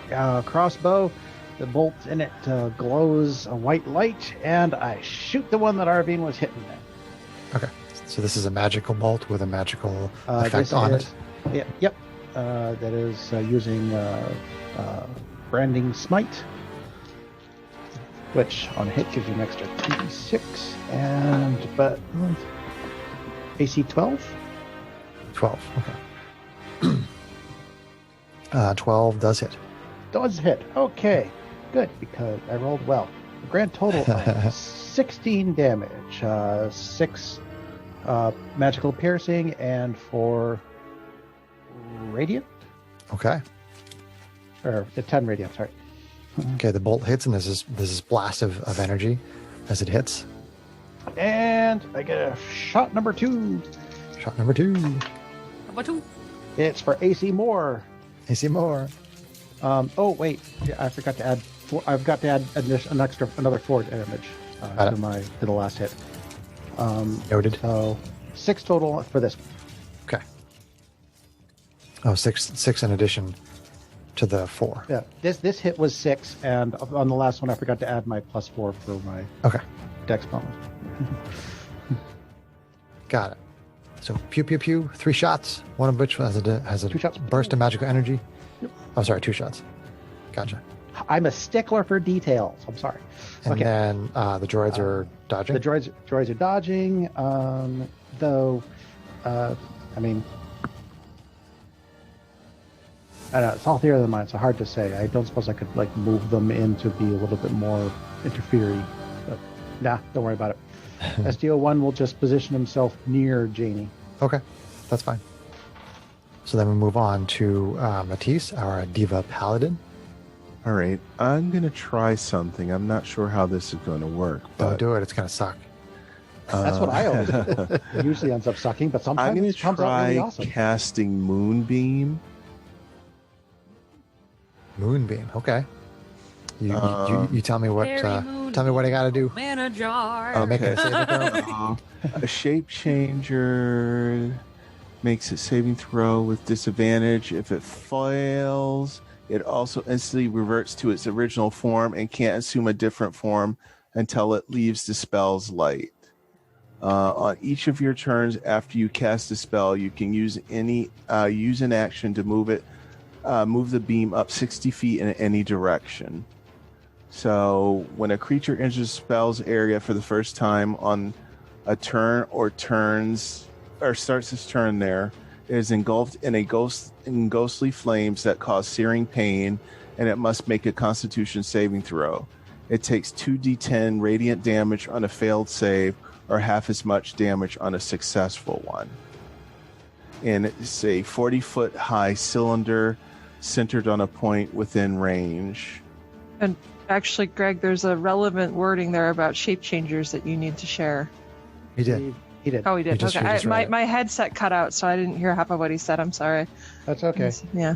crossbow. The bolt in it glows a white light, and I shoot the one that Arvine was hitting there. Okay. So this is a magical bolt with a magical effect on it. Yep. That is using Branding Smite, which on a hit gives you an extra 2d6, but AC 12? 12, okay. 12 does hit. Does hit. Okay, good, because I rolled well. A grand total of 16 damage, 6 magical piercing, and 4 radiant. Okay. Or the 10 radiant, sorry. Okay, the bolt hits, and this is blast of energy as it hits. And I get a shot number 2. Shot number 2. Number 2. It's for AC Moore. AC Moore. Oh wait, I forgot to add. I've got to add another 4 damage to the last hit. Noted. So 6 total for this one. Okay. Oh, six in addition to the 4. Yeah, this hit was 6, and on the last one I forgot to add my +4 for my okay dex bonus. Got it. So pew pew pew, 3 shots. One of which has a 2 shots. burst of magical energy. Oh, sorry, 2 shots. Gotcha. I'm a stickler for details. I'm sorry. And Okay. then the droids are dodging. The droids are dodging. Though, I mean, I don't know. It's all theory of the mind. So hard to say. I don't suppose I could like move them in to be a little bit more interfering. But nah, don't worry about it. SDO1 will just position himself near Janie. Okay, that's fine. So then we move on to Matisse, our Diva Paladin. All right, I'm going to try something. I'm not sure how this is going to work. Don't But do it, it's going to suck. That's what I always do. It usually ends up sucking, but sometimes I'm going it to comes out really try awesome. casting Moonbeam. Moonbeam, okay. You tell me what I got to do. Mana jar. Oh, make it a saving throw. A shape changer makes it saving throw with disadvantage. If it fails, it also instantly reverts to its original form and can't assume a different form until it leaves the spell's light. On each of your turns after you cast a spell, you can use an action to move the beam up 60 feet in any direction. So when a creature enters the spell's area for the first time on a turn or starts its turn there, it is engulfed in ghostly flames that cause searing pain, and it must make a Constitution saving throw. It takes 2d10 radiant damage on a failed save, or half as much damage on a successful one. And it's a 40-foot high cylinder centered on a point within range. And actually, Greg, there's a relevant wording there about shape changers that you need to share. He did. He did. Oh, he did. You just Okay, read it. my headset cut out, so I didn't hear half of what he said. I'm sorry. That's okay. Yeah.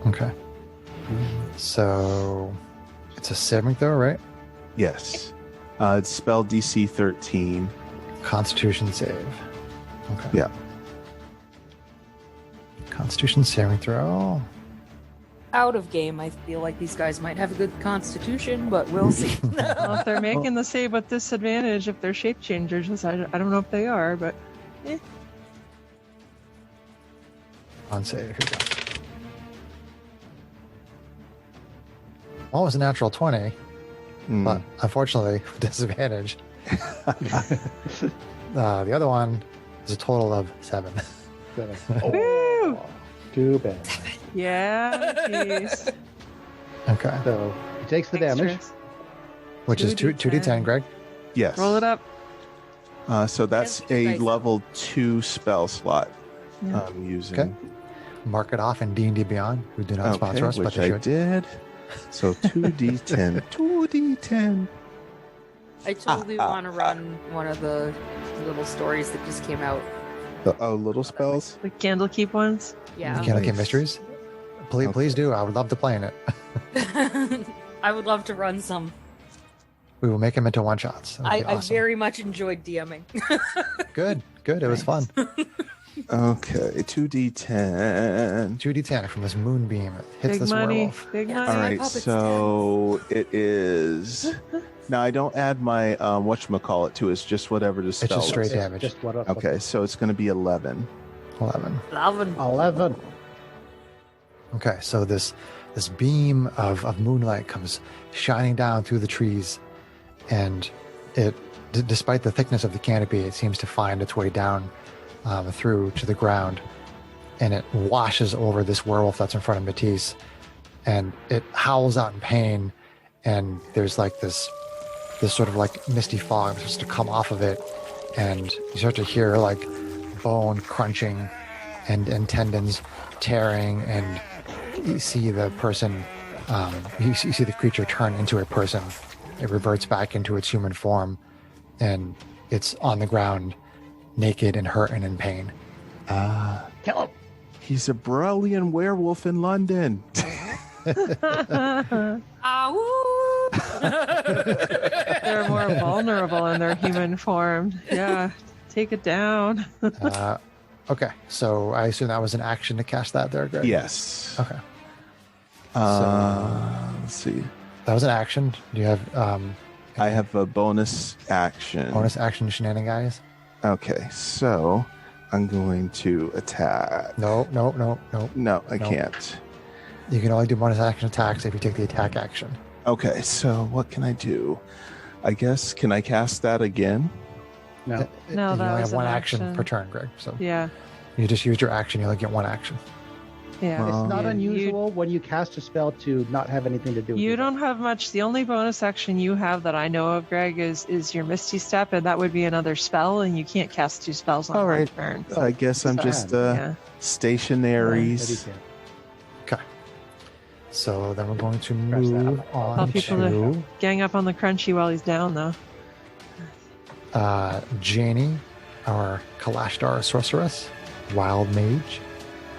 Okay. So it's a saving throw, right? Yes. It's spell DC 13. Constitution save. Okay. Yeah. Constitution saving throw. Out of game, I feel like these guys might have a good constitution, but we'll see. Well, if they're making the save with disadvantage, if they're shape changers, I don't know if they are, but On save. Here we go. Well, it was a natural 20, but unfortunately, disadvantage. The other one is a total of 7. Woo! Too bad. Yeah, jeez. Okay. So he takes the damage. Extras. Which is 2d10, Greg. Yes. Roll it up. So that's Yes, a nice. level 2 spell slot Yeah. I'm using. Okay. Mark it off in D&D Beyond, who do not sponsor us, but which they I should. did. So 2d10. 2d10. I totally want to run one of the little stories that just came out. Little spells? The Candlekeep ones. Yeah. Mechanic Nice. Mysteries. Please do. I would love to play in it. I would love to run some. We will make them into one-shots. That would be I awesome. very much enjoyed DMing. Good. It was fun. Okay, 2d10. 2d10 from this moonbeam. It hits Big this money. werewolf. Big Yeah. money. All my right, puppets so it is. Now I don't add my whatchamacallit to it. It's just whatever the spell just straight is. damage. Just what? Okay, so it's going to be 11. 11. 11. Okay, so this beam of moonlight comes shining down through the trees, and it, despite the thickness of the canopy, it seems to find its way down through to the ground, and it washes over this werewolf that's in front of Matisse, and it howls out in pain, and there's like this sort of like misty fog that starts to come off of it, and you start to hear like bone crunching and tendons tearing, and you see the person, you see the creature turn into a person. It reverts back into its human form, and it's on the ground, naked and hurt and in pain. Kill him. He's a Barovian werewolf in London. Ow! They're more vulnerable in their human form. Yeah. Take it down. Okay, so I assume that was an action to cast that there, Greg? Yes. Okay, Let's see. that was an action. Do you have I have a bonus action. bonus action shenanigans? Okay, so I'm going to attack. No. No, I can't. You can only do bonus action attacks if you take the attack action. Okay, so what can I do? I guess, can I cast that again? No. No, you that only was have one an action action. per turn, Greg. So Yeah. you just used your action. You only get one action. Yeah. It's not You- unusual when you cast a spell to not have anything to do with You it. don't have much. The only bonus action you have that I know of, Greg, is your Misty Step, and that would be another spell, and you can't cast 2 spells on All one right. turn. I guess I'm just Yeah. stationaries. Okay. So then we're going to Press that move up. on Tell people to to gang up on the crunchy while he's down, though. Janie, our Kalashtar sorceress, wild mage.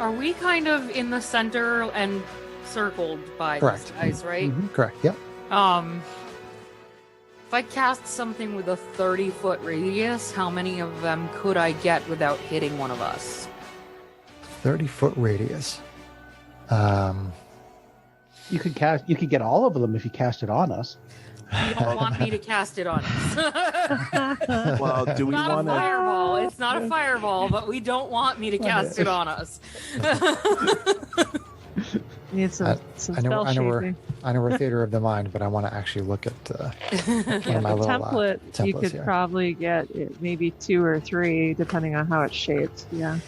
Are we kind of in the center and circled by Correct. these guys, right? Correct. Yep. If I cast something with a 30-foot radius, how many of them could I get without hitting one of us? 30-foot radius. You could get all of them if you cast it on us. You don't want me to cast it on us. Well, do we Not a want to? fireball. It's not a fireball, but we don't want me to cast it on us. Need some spell shaping. I know we're theater of the mind, but I want to actually look at one of my The little template, you templates could here. probably get maybe 2 or 3, depending on how it's shaped. Yeah.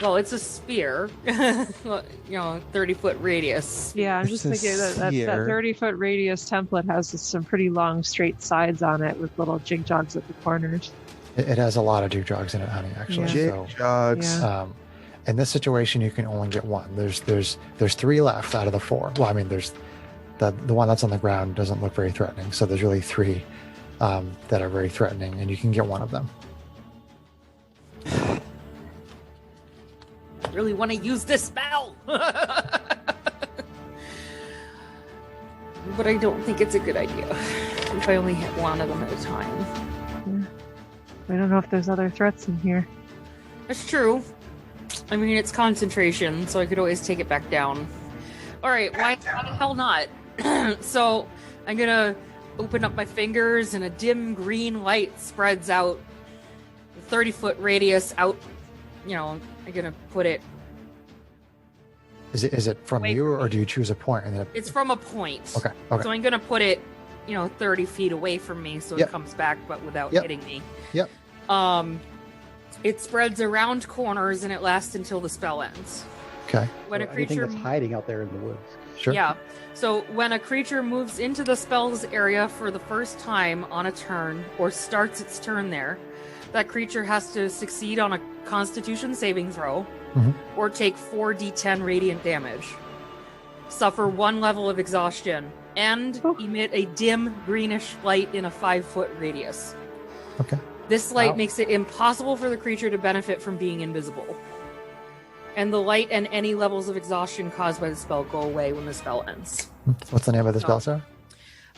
Well, it's a spear. 30-foot radius. Yeah, I'm just It's a thinking that sphere. 30-foot radius template has some pretty long straight sides on it with little jig jogs at the corners. It has a lot of jigjogs in it, honey. Actually, Yeah. so Jogs. Yeah. in this situation, you can only get one. There's 3 left out of the 4. Well, I mean, there's the one that's on the ground doesn't look very threatening. So there's really 3 that are very threatening, and you can get one of them. Really want to use this spell. But I don't think it's a good idea if I only hit one of them at a time. I don't know if there's other threats in here. That's true. I mean, it's concentration, so I could always take it back down. All right, why the hell not? So I'm gonna open up my fingers, and a dim green light spreads out, 30-foot radius out. I'm gonna put it. Is it from Wait you, for or me. do you choose a point and then? It's from a point. Okay. So I'm gonna put it, 30 feet away from me, so Yep. it comes back, but without Yep. hitting me. Yep. It spreads around corners, and it lasts until the spell ends. Okay. When a Anything creature, that's hiding out there in the woods. Sure. yeah. So when a creature moves into the spell's area for the first time on a turn, or starts its turn there, that creature has to succeed on a Constitution saving throw, Mhm. or take 4d10 radiant damage, suffer 1 level of exhaustion, and emit a dim greenish light in a 5-foot radius. Okay. This light Wow. makes it impossible for the creature to benefit from being invisible. And the light and any levels of exhaustion caused by the spell go away when the spell ends. What's the name of the spell, Oh.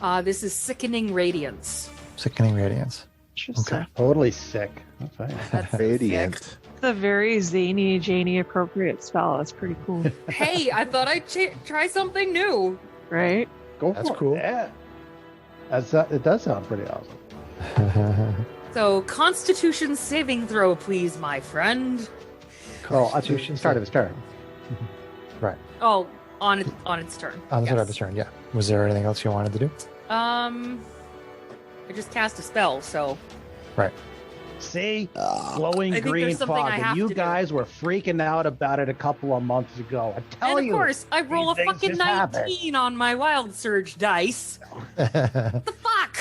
sir? This is Sickening Radiance. Sickening Radiance. Interesting. Okay. Totally sick. That's fine. That's Radiant. It's a very zany, Janie appropriate spell. That's pretty cool, Hey, I thought I'd try something new. right? Go That's for cool. it. Yeah. It does sound pretty awesome. So, Constitution saving throw, please, my friend. Well, at the Constitution start of his turn. Right. Oh, on its turn. On the start of Yes. the turn, yeah. Was there anything else you wanted to do? I just cast a spell, so Right. See? Glowing I think green there's something fog. I And have you to do. guys were freaking out about it a couple of months ago. I tell and you. of course I roll a these things fucking just happen. 19 on my Wild Surge dice. The fuck?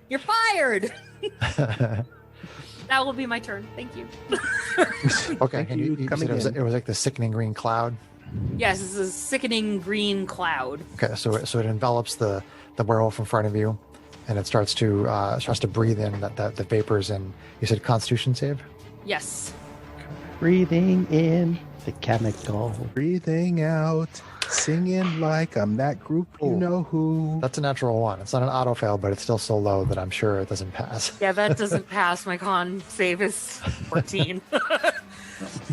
You're fired. That will be my turn. Thank you. Okay. Thank And you you coming said in. it was like the sickening green cloud. Yes, this is a sickening green cloud. Okay, so it envelops the werewolf in front of you, and it starts to breathe in the vapors. And you said Constitution save. Yes. Breathing in the chemical. Breathing out, singing like I'm that group you Oh. know who. That's a natural 1. It's not an auto fail, but it's still so low that I'm sure it doesn't pass. Yeah, that doesn't pass. My con save is 14.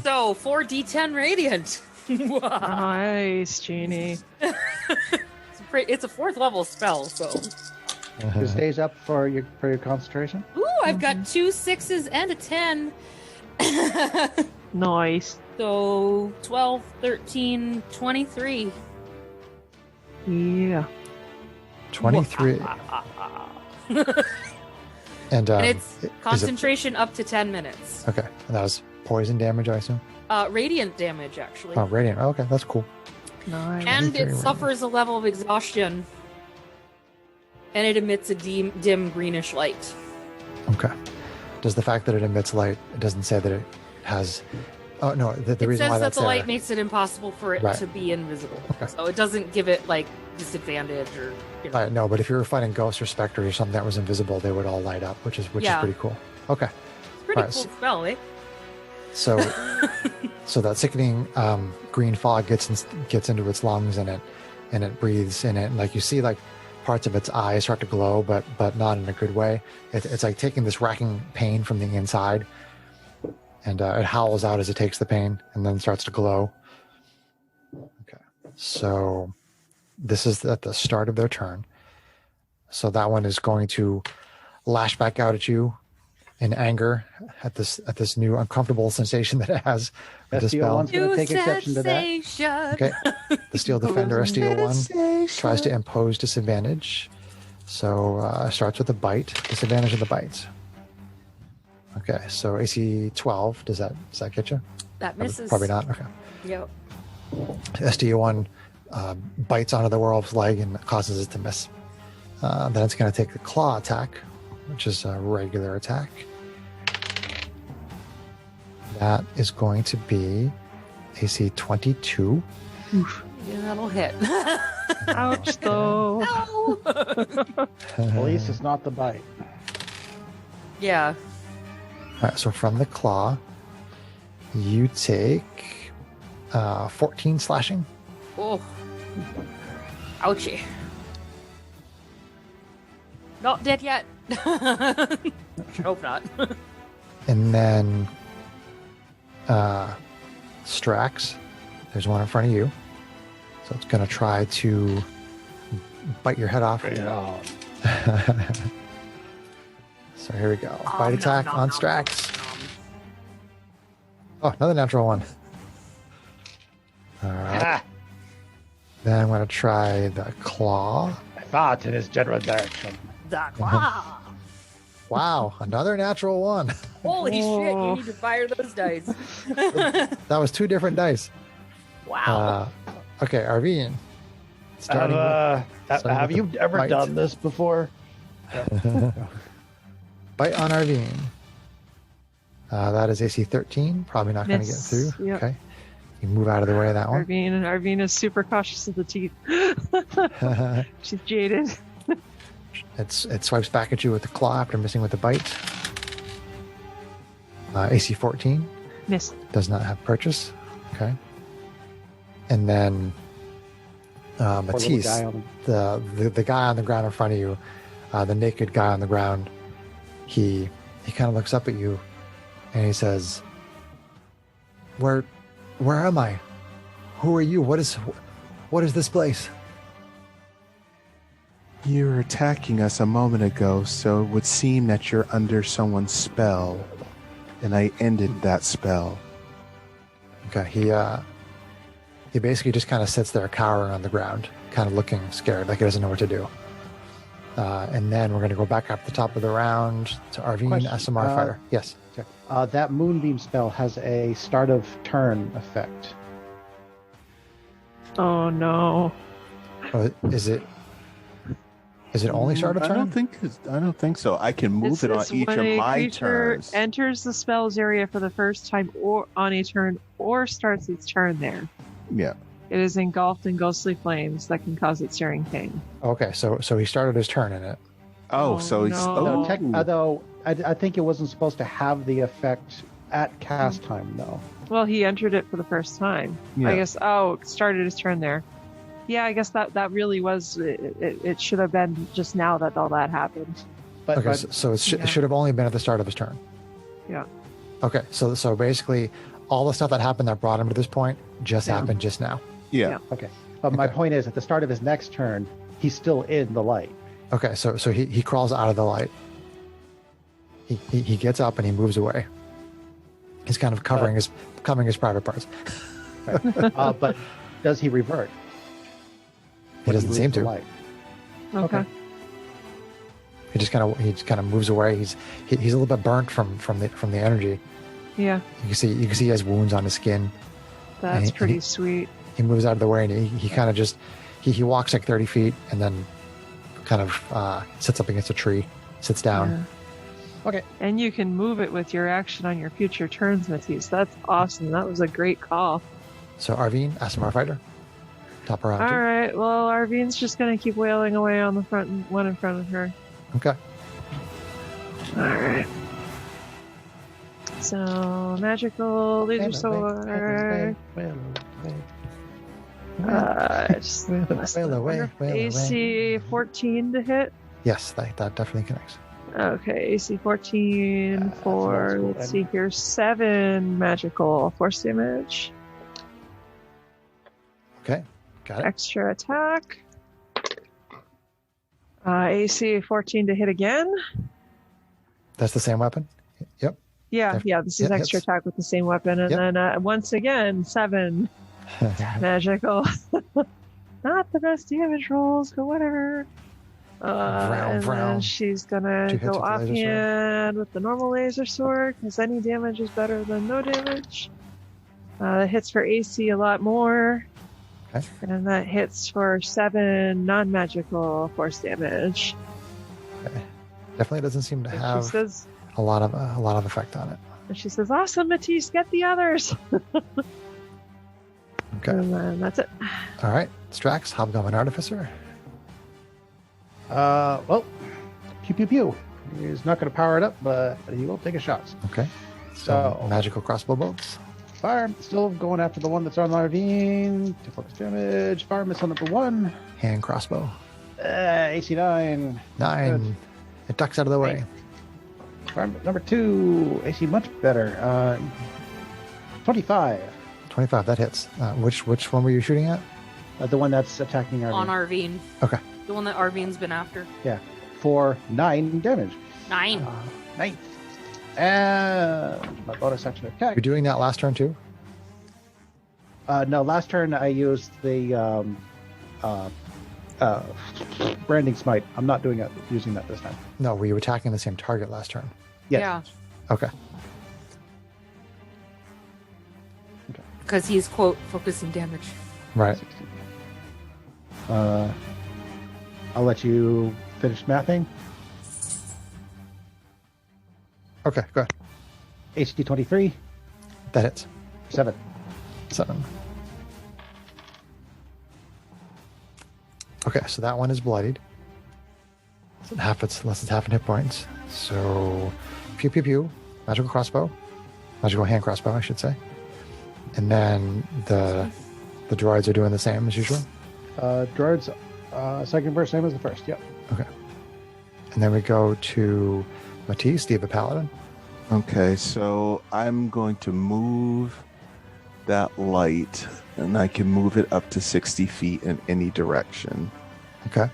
So 4d10 radiant. Nice, Janie. It's a 4th level spell, so. It stays up for your concentration. Ooh, I've got 2 6s and a 10. Nice. So 12, 13, 23. Yeah. 23. And it's concentration up to 10 minutes. Okay. And that was poison damage, I assume? Radiant damage, actually. Oh, radiant. Oh, okay, that's cool. Nice. And it 23 suffers a level of exhaustion. And it emits a dim greenish light. Okay. Does the fact that it emits light, it doesn't say that it has... Oh, no, the It reason says why that that's the there... light makes it impossible for it Right. to be invisible. Okay. So it doesn't give it, like, disadvantage or... You know. Right, no, but if you were fighting ghosts or specters or something that was invisible, they would all light up, which is pretty cool. Okay. It's a pretty Alright, cool spell, eh? So, so that sickening green fog gets into its lungs, and it breathes in it, and like you see, like parts of its eyes start to glow, but not in a good way. It's like taking this racking pain from the inside, and it howls out as it takes the pain, and then starts to glow. Okay, so this is at the start of their turn. So that one is going to lash back out at you in anger at this new uncomfortable sensation that it has with the spell. SDO1's going to take exception to that. Sensation. Okay, the Steel Defender SDO1 tries to impose disadvantage. So starts with a bite, disadvantage of the bite. Okay, so AC 12, does that get you? That misses. Probably not. Okay. Yep. SDO1 bites onto the werewolf's leg and causes it to miss. Then it's going to take the claw attack, which is a regular attack. That is going to be AC 22. Yeah, that'll hit. Ouch, though. Ow! At least it's not the bite. Yeah. All right, so from the claw, you take 14 slashing. Oh. Ouchie. Not dead yet. Hope not. And then Strax, there's one in front of you. So it's going to try to bite your head off. Yeah. So here we go. Bite attack on Strax. Oh, another natural one. All right. Ah, Then I'm going to try the claw. I thought in his general direction. Wow, another natural one. Holy shit, Oh. you need to fire those dice. That was 2 different dice. Wow. Okay, Arvian. Starting Have with you the ever bite. done this before? Bite on Arvian. That is AC 13. Probably not going to get Miss. through. Yep. Okay. You move out of the way of that one. Arvine is super cautious of the teeth. She's jaded. It swipes back at you with the claw after missing with the bite. AC 14. Miss. Does not have purchase. Okay. And then Matisse, guy on the guy on the ground in front of you, the naked guy on the ground, he kind of looks up at you and he says, Where am I? Who are you? What is this place? You were attacking us a moment ago, so it would seem that you're under someone's spell, and I ended that spell. Okay, he basically just kind of sits there cowering on the ground, kind of looking scared, like he doesn't know what to do. And then we're going to go back up the top of the round to Arvine, Question. SMR fighter. Yes. Okay. That moonbeam spell has a start of turn effect. Oh no. Oh, is it only start of I turn? don't think so. I can move it on each of my creature turns. enters the spell's area for the first time or on a turn or starts its turn there. Yeah. It is engulfed in ghostly flames that can cause it searing pain. Okay, so he started his turn in it. Oh, Oh, so he's no. Although I think it wasn't supposed to have the effect at cast time, though. Well, he entered it for the first time. Yeah. I guess. Oh, started his turn there. Yeah, I guess that really was. It should have been just now that all that happened. But, Okay, but so it Yeah. should have only been at the start of his turn. Yeah. Okay, so basically, all the stuff that happened that brought him to this point just Yeah. happened just now. Yeah. okay. But my Okay. point is, at the start of his next turn, he's still in the light. Okay, so he crawls out of the light. he gets up and he moves away. He's kind of covering his private parts. But does he revert? He doesn't seem to. Light? Okay. He just kind of moves away. He's a little bit burnt from the energy. Yeah. You can see he has wounds on his skin. That's pretty sweet. He moves out of the way and he kind of just he walks like 30 feet and then kind of sits up against a tree, sits down. Yeah. Okay. And you can move it with your action on your future turns, Matisse. That's awesome. That was a great call. So Arvine, SMR fighter, top around. All right. Well, Arvine's just going to keep wailing away on the one in front of her. Okay. All right. So magical laser sword. AC 14 to hit. Yes, that definitely connects. Okay, AC 14 for, let's see here, 7 magical force damage. Okay, got it. Extra attack. AC 14 to hit again. That's the same weapon? Yep. Yeah, this is extra attack with the same weapon. And then once again, 7 magical. Not the best damage rolls, but whatever. Then she's gonna go offhand with the normal laser sword, because any damage is better than no damage. That hits for AC a lot more. Okay. And that hits for 7 non-magical force damage. Okay. Definitely doesn't seem to have a lot of effect on it. And she says, "Awesome, Matisse, get the others." Okay. And then that's it. All right, Strax, Hobgoblin Artificer. Well, pew pew pew. He's not going to power it up, but he will take a shot. Okay. So magical crossbow bolts. Fire, still going after the one that's on Larvine. 2 focus damage. Fire miss on number 1. Hand crossbow. AC 9. 9. Good. It ducks out of the way. Fire number 2. AC much better. 25. 25. That hits. Which one were you shooting at? The one that's attacking Arvine. On Arvine. Okay. The one that Arvine's been after. Yeah. For 9 damage. 9. 9. And my bonus action attack. You're doing that last turn too? No, last turn I used the branding smite. I'm not using that this time. No, were you attacking the same target last turn? Yes. Yeah. Okay. Because he's, quote, focusing damage. Right. 16. I'll let you finish mathing. Okay, go ahead. HT 23. That hits. 7. 7. Okay, so that one is bloodied. So less than half in hit points. So, pew pew pew, magical crossbow, magical hand crossbow, I should say. And then the droids are doing the same as usual. Droids, second burst, same as the first. Yep. Okay. And then we go to Matisse, Diva Paladin. Okay, so I'm going to move that light, and I can move it up to 60 feet in any direction. Okay.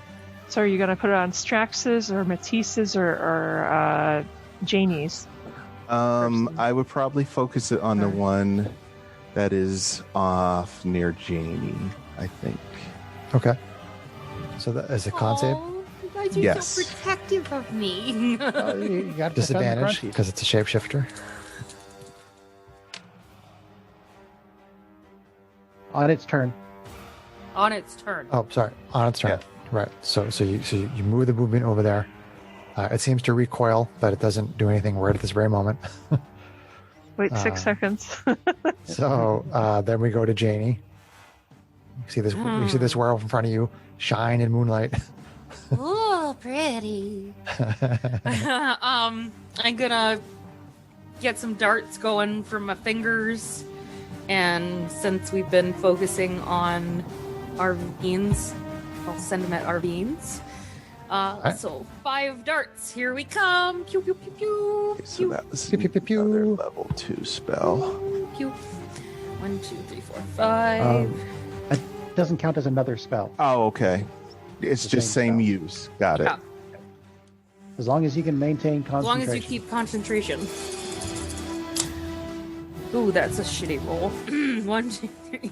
So are you going to put it on Strax's or Matisse's or Janie's? I would probably focus it on the one that is off near Janie, I think. Okay. So that is a con save? Why are you so protective of me? You got Disadvantage because it's a shapeshifter. On its turn. On its turn. Oh, sorry. On its turn. Yeah. Right. So you move the movement over there. It seems to recoil, but it doesn't do anything right at this very moment. Wait 6 seconds. So then we go to Janie. You see this werewolf in front of you, shine in moonlight. Oh, pretty. I'm gonna get some darts going from my fingers, and since we've been focusing on Arvines, I'll send them at Arvines. Right. So 5 darts. Here we come. Pew pew pew pew. Okay, so that was Pew, pew, pew, pew. another level 2 spell. Pew. 1, 2, 3, 4, 5. It doesn't count as another spell. Oh, okay. It's The just same same spell. use. Got it. Yeah. As long as you can maintain As long concentration. as you keep concentration. Ooh, that's a shitty roll. 1, 2, 3.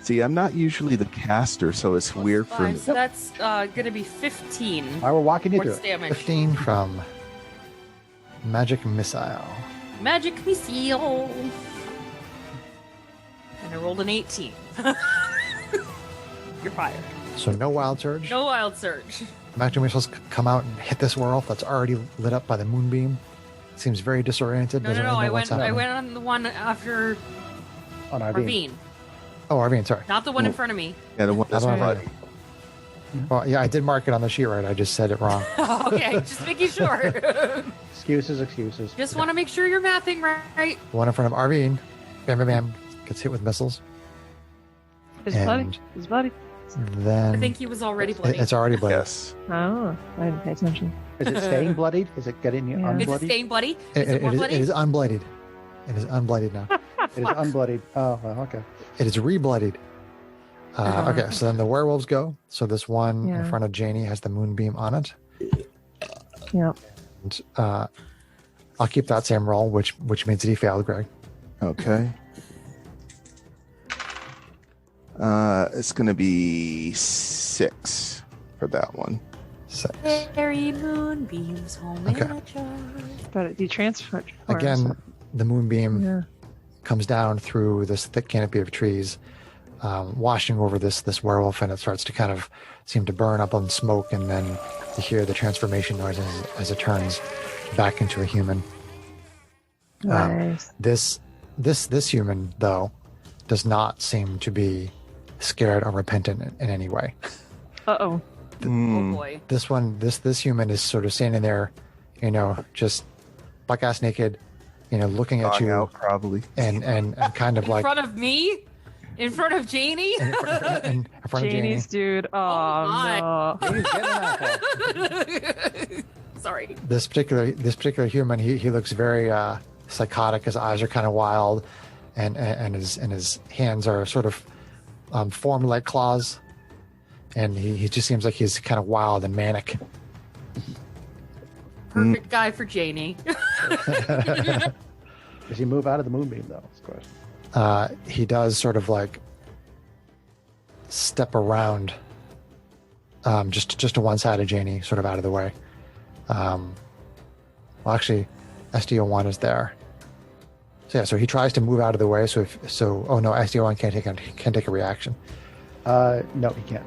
See, I'm not usually the caster, so it's weird for me. So that's gonna be 15. Why we're walking you through Force it. damage. 15 from Magic Missile. Magic missile. And I rolled an 18. You're fired. So no Wild Surge. No wild surge. Magic missiles come out and hit this werewolf that's already lit up by the moonbeam. Seems very disoriented. No, doesn't really I know what's went happening. on the one after On our Ravine. Oh, Arvine, sorry. Not the one in front of me. Yeah, the one that's That's bloody. right. Well, yeah, I did mark it on the sheet right. I just said it wrong. Okay, just making sure. Excuses. Just want to make sure you're mathing right. The one in front of Arvine, bam, bam, bam, gets hit with missiles. His And- bloody. His bloody. Then I think he was already bloody. it's already bloody. Yes. Oh, I didn't pay attention. Is it staying bloodied? Is it getting you Yeah. Is it unbloodied? staying bloody? It, Is it more it bloody? is unbloodied. It is unbloodied now. It is unbloodied. Oh, well, okay. It is rebloodied. Okay, so then the werewolves go. So this one in Yeah. front of Janie has the moonbeam on it. Yeah. And, I'll keep that same roll, which means that he failed, Greg. Okay. It's going to be 6 for that one. 6. Fairy moonbeams home Okay. in a jar. But it detransferred. Again, the moonbeam Yeah. comes down through this thick canopy of trees, washing over this werewolf, and it starts to kind of seem to burn up on smoke, and then you hear the transformation noise as it turns back into a human. Nice. This human, though, does not seem to be scared or repentant in any way. Uh-oh. Oh Mm. boy. This one, this human is sort of standing there, just buck-ass naked, looking at Dog you out, probably. and kind of In like front of me? In front of Janie? in front of Janie. Janie's dude. Oh, my. no. He's getting an apple. Sorry. This particular human, he looks very psychotic. His eyes are kind of wild, and his hands are sort of formed like claws, and he just seems like he's kind of wild and manic. Perfect guy for Janie. Does he move out of the moonbeam, though? That's the question. He does sort of like step around, just to one side of Janie, sort of out of the way. Well, actually, SDO1 is there. So yeah, so he tries to move out of the way. Oh no, SDO1 can't take a reaction. No, he can't.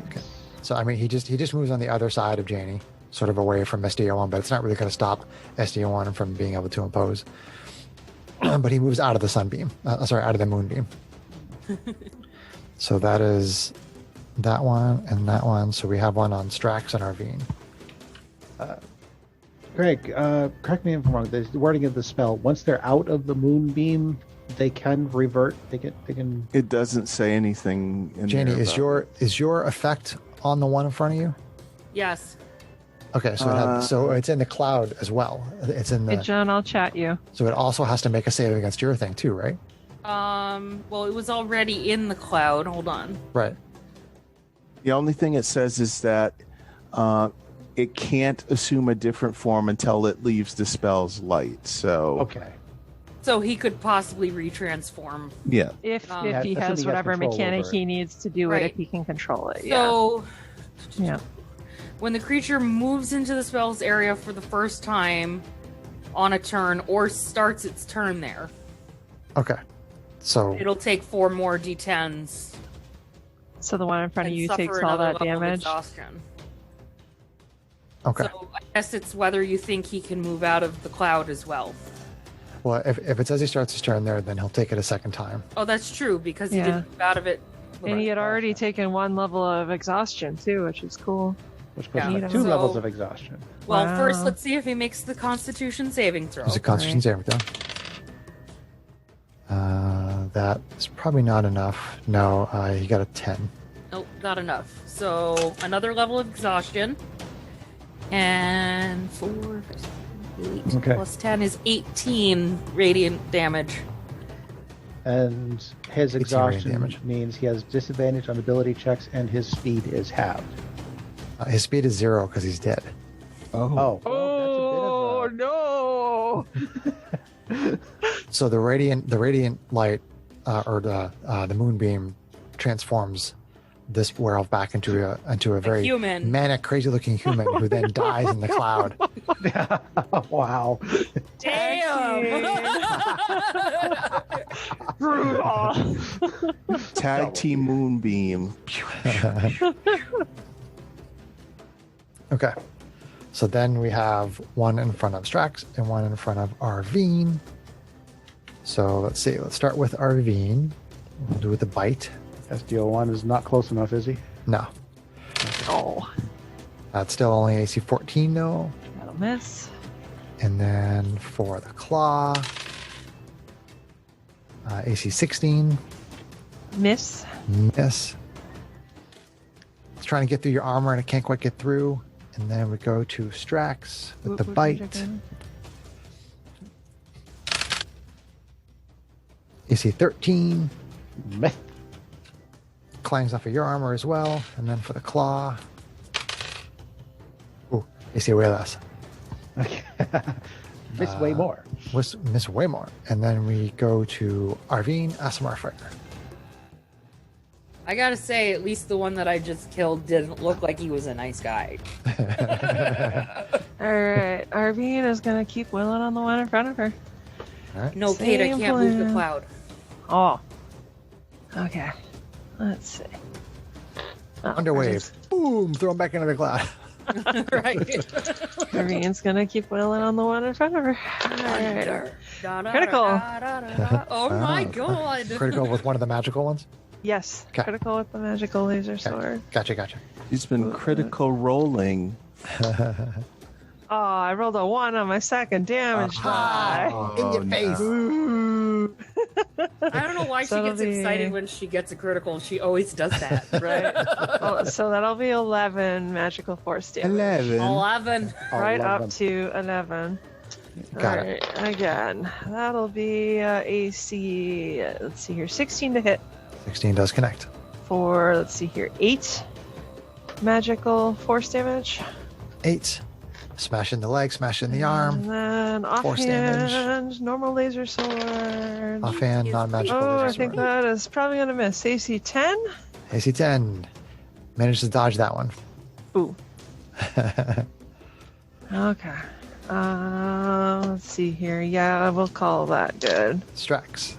Okay. So I mean, he just moves on the other side of Janie, sort of away from SDO1, but it's not really going to stop SDO1 from being able to impose. But he moves out of the sunbeam. Out of the moonbeam. So that is that one and that one. So we have one on Strax and Arvine. Greg, correct me if I'm wrong. The wording of the spell: once they're out of the moonbeam, they can revert. They can. It doesn't say anything in Janie, there about is your effect on the one in front of you? Yes. Okay, so it's in the cloud as well. It's in Hey, the John, I'll chat you. so it also has to make a save against your thing too, right? Well, it was already in the cloud. Hold on. Right. The only thing it says is that it can't assume a different form until it leaves the spell's light. So Okay. So he could possibly retransform. yeah, If Yeah, he assuming he has has whatever control mechanic over it. he needs to do Right. it, if he can control it. So Yeah. when the creature moves into the spell's area for the first time on a turn or starts its turn there, Okay. So it'll take 4 more d10s. So the one in front of and you suffer takes all another that level of damage. exhaustion. okay. So I guess it's whether you think he can move out of the cloud as well. Well, if it says he starts his turn there, then he'll take it a second time. Oh, that's true because he Yeah. didn't move out of it. And he had already taken 1 level of exhaustion too, which is cool. Which puts Yeah. him at 2 So- levels of exhaustion. Well, Wow. first let's see if he makes the Constitution saving throw. There's a Constitution saving throw. That is probably not enough. No, he got a 10. Nope, not enough. So another level of exhaustion. And 4, 8 Okay. plus 10 is 18 radiant damage. And his 18 exhaustion damage. means he has disadvantage on ability checks, and his speed is halved. His speed is 0 because he's dead. oh, Oh. No. So the radiant light, or the moonbeam, transforms this werewolf back into a very human. manic, crazy-looking human who then dies in the cloud. Wow. Damn. Brutal. Tag team moonbeam. Okay. So then we have one in front of Strax and one in front of Arvine. So let's see. Let's start with Arvine. We'll do with the bite. SDO1 is not close enough, is he? No. Oh, That's still only AC 14 though. that'll miss. And then for the claw, AC 16. Miss. Miss. It's trying to get through your armor and it can't quite get through. And then we go to Strax with the bite. AC 13. Meh. Clangs off of your armor as well. And then for the claw. Ooh, AC way less. Okay. Miss way more. Miss way more. And then we go to Arvine, Asimar Fighter. I gotta say, at least the one that I just killed didn't look like he was a nice guy. All right, Arvine is gonna keep willing on the one in front of her. All right. No, Kate, I Same can't move the plan. cloud. Oh. Okay. Let's see. Oh, Underwave. Boom! Throw him back into the cloud. Right. Arvine's gonna keep willing on the one in front of her. All right. Critical. Oh my god. Critical with one of the magical ones? Yes. Okay. Critical with the magical laser Okay. sword. Gotcha. He's been critical rolling. Oh, I rolled a 1 on my second damage die. In your face. Ooh. I don't know why she So gets the- excited when she gets a critical. She always does that. Right. Oh, so that'll be 11 magical force damage. 11. Right 11. up to 11. Got All it. right, again. That'll be AC, let's see here, 16 to hit 16 does connect. for, let's see here, 8 magical force damage. 8. Smash in the leg, smash in the arm. And then Force damage. offhand, normal laser sword. Offhand, non-magical Oh, I laser think sword. that is probably going to miss. AC 10? AC 10. Managed to dodge that one. Ooh. Okay. Let's see here. Yeah, we'll call that good. Strax.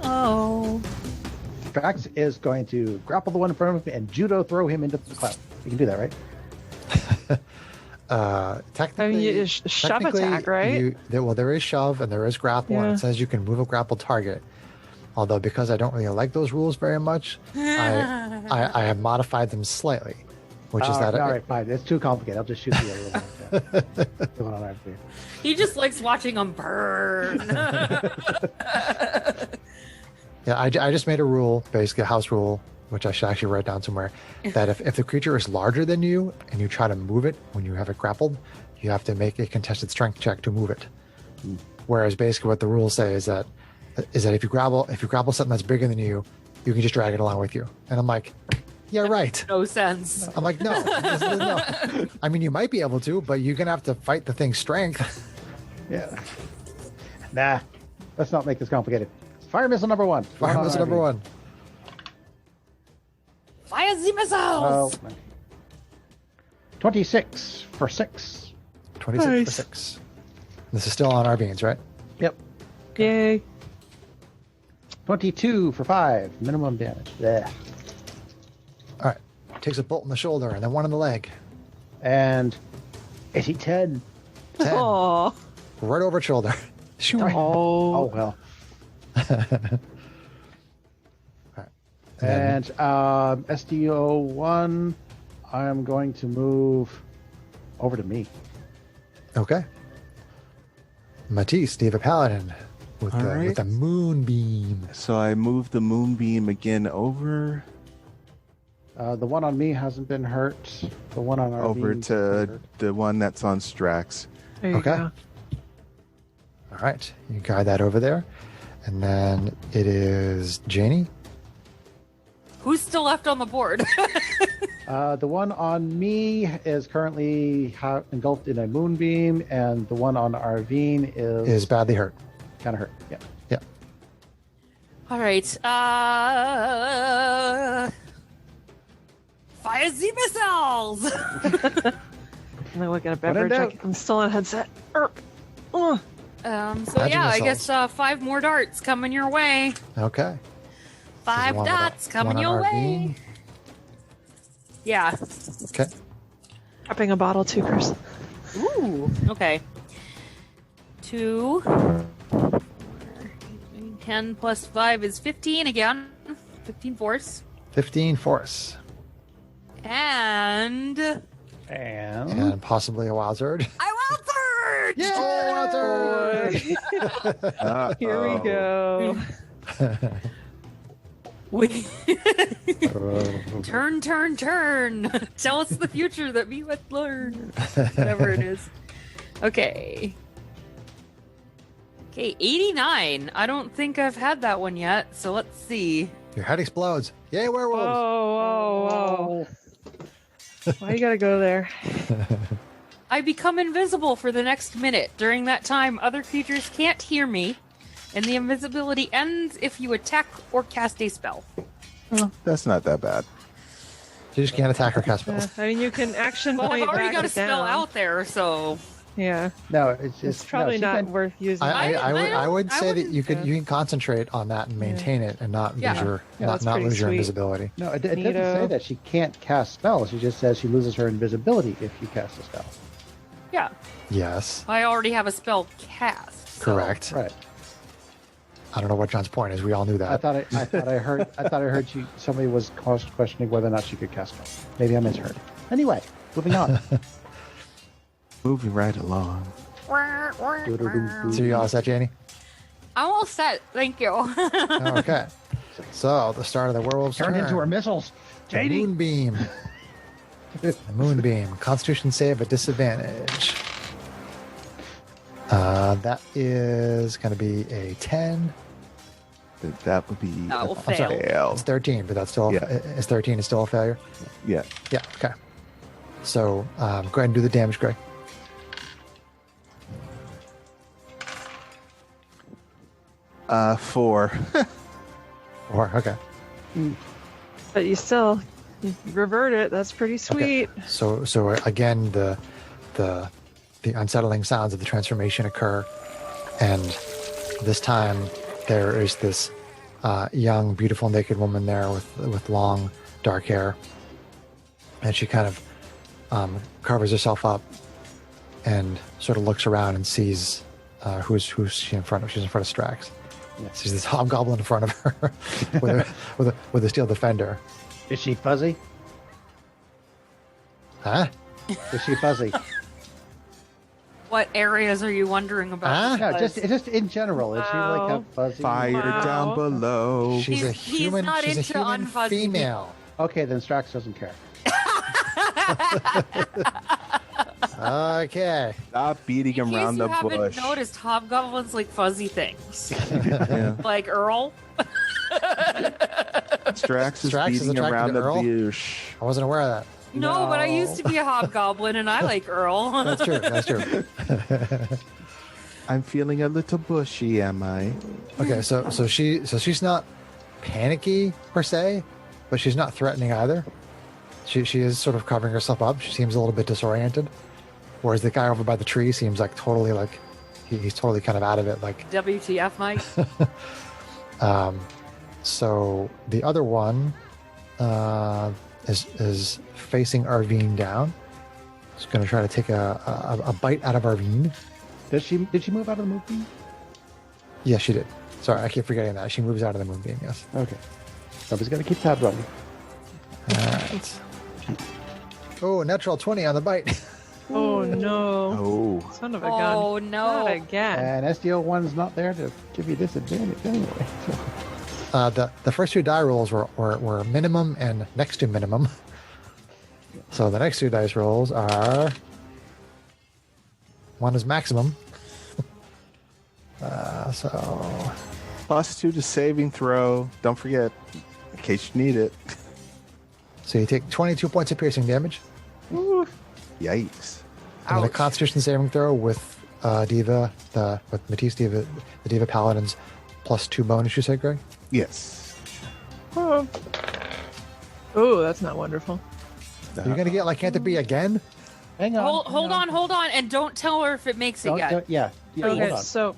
Oh. Strax is going to grapple the one in front of him and judo throw him into the cloud. You can do that, right? Technically, I mean, it's shove technically, attack, right? There is shove and there is grapple, and Yeah. it says you can move a grappled target. Although, because I don't really like those rules very much, I have modified them slightly. Which is that? All right, fine. It's too complicated. I'll just shoot the other one. The one on our feet. He just likes watching them burn. Yeah, I just made a rule, basically a house rule, which I should actually write down somewhere, that if the creature is larger than you and you try to move it when you have it grappled, you have to make a contested strength check to move it. Whereas basically what the rules say is that if you grapple something that's bigger than you, you can just drag it along with you. And I'm like, yeah, right. No sense. I'm like, no. I mean, you might be able to, but you're gonna have to fight the thing's strength. Yeah. Nah. Let's not make this complicated. Fire missile number 1. Fire missile number 1. Fire the missiles! 26 for 6. 26 Nice. for 6. This is still on our beans, right? Yep. Yay. 22 for 5. Minimum damage. Yeah. All right. Takes a bolt in the shoulder and then one in the leg. And AC 10. 10. Oh. Right over its shoulder. Shoo. Oh, well. And SDO1, I am going to move over to me. Okay. Matisse, Steve, a paladin with All the right. moonbeam. So I moved the moonbeam again over The one on me hasn't been hurt. The one on our over beam's to been hurt. the one that's on Strax. There you Okay. go. All right. You guide that over there. And then it is Janie. Who's still left on the board? The one on me is currently engulfed in a moonbeam, and the one on Arvine Is badly hurt. kind of hurt. Yeah. Yeah. All right. Fire the missiles! I'm gonna look at a What in beverage. doubt. I'm still on headset. Ugh. So Magic yeah, I missiles. guess 5 more darts coming your way. Okay. 5 one with dots a- coming one on your way. Arvine. Yeah. Okay. Dropping a bottle too, Chris. Ooh. Okay. 2. 10 plus 5 is 15 again. 15 force. 15 force. And And possibly a wild surge. I will surge! Yeah! Oh, wild surge! Here we go. We turn. Tell us the future that we must learn. Whatever it is. Okay. Okay, 89. I don't think I've had that one yet, so let's see. Your head explodes. Yay, werewolves! Whoa. Why you gotta go there? I become invisible for the next minute. During that time, other creatures can't hear me, and the invisibility ends if you attack or cast a spell. Well, that's not that bad. You just can't attack or cast spells. I mean, you can action Well, I've point already back got a it spell down. out there, so Yeah, No, it's just it's probably no, she not can- worth using. I would I say that wouldn't- you can concentrate on that and maintain it and not Yeah. lose your Yeah, that's not pretty lose your sweet. invisibility. No, it doesn't Neato. say that she can't cast spells. She just says she loses her invisibility if you cast a spell. yeah. Yes, I already have a spell cast. so- correct. Right. I don't know what John's point is. We all knew that. I thought I heard somebody was questioning whether or not she could cast spells. Maybe I misheard. Anyway, moving on. Moving right along. So you all set, Janie? I'm all set. Thank you. Okay. So the start of the werewolf's Turn turn. into her missiles. The JD. moonbeam. The moonbeam. Constitution save at disadvantage. That is going to be a 10. That would be That will a fail. fail. It's 13, but that's still Yeah. is 13 is still a failure. Yeah. Yeah. Okay. So go ahead and do the damage, Greg. 4. 4. Okay. But you still revert it. That's pretty sweet. So again, the unsettling sounds of the transformation occur, and this time there is this young, beautiful, naked woman there with long, dark hair, and she kind of covers herself up and sort of looks around and sees who's she in front of. She's in front of Strax. She's this hobgoblin in front of her with a steel defender. Is she fuzzy? Huh? Is she fuzzy? What areas are you wondering about? No, just in general. Is she like have fuzzy? Fire Wow. down below. She's a He's human. not She's a into human unfuzzy. female. Okay, then Strax doesn't care. Okay. Stop beating In him case around you the haven't bush. noticed, hobgoblins like fuzzy things, Yeah. like Earl. Strax is Strax is beating attracted around to the Earl? bush. I wasn't aware of that. No, but I No. used to be a hobgoblin, and I like Earl. That's true. That's true. I'm feeling a little bushy, am I? Okay, so she's not panicky per se, but she's not threatening either. She is sort of covering herself up. She seems a little bit disoriented, whereas the guy over by the tree seems like totally like he's totally kind of out of it. Like WTF, Mike? so, the other one is facing Arvine down. She's going to try to take a bite out of Arvine. Did she move out of the movie? Yes, she did. Sorry, I keep forgetting that. She moves out of the moonbeam, yes. Okay. Somebody's got to keep tabs on me. Alright. Oh, natural 20 on the bite. Oh no! Oh. Son of a gun! Oh no! Not again! And SDO1's not there to give you disadvantage anyway. So. The first 2 die rolls were minimum and next to minimum. So the next 2 dice rolls are... One is maximum. So... +2 to saving throw. Don't forget. case you need it. So you take 22 points of piercing damage. Ooh. Yikes. And then a Constitution saving throw with with Matisse Diva, the Diva Paladins, +2 bonus, you said, Greg? Yes. Oh, that's not wonderful. You're going to get lycanthropy again? Hang on. Hold on, and don't tell her if it makes it yet. Yeah. Okay, Hold on. so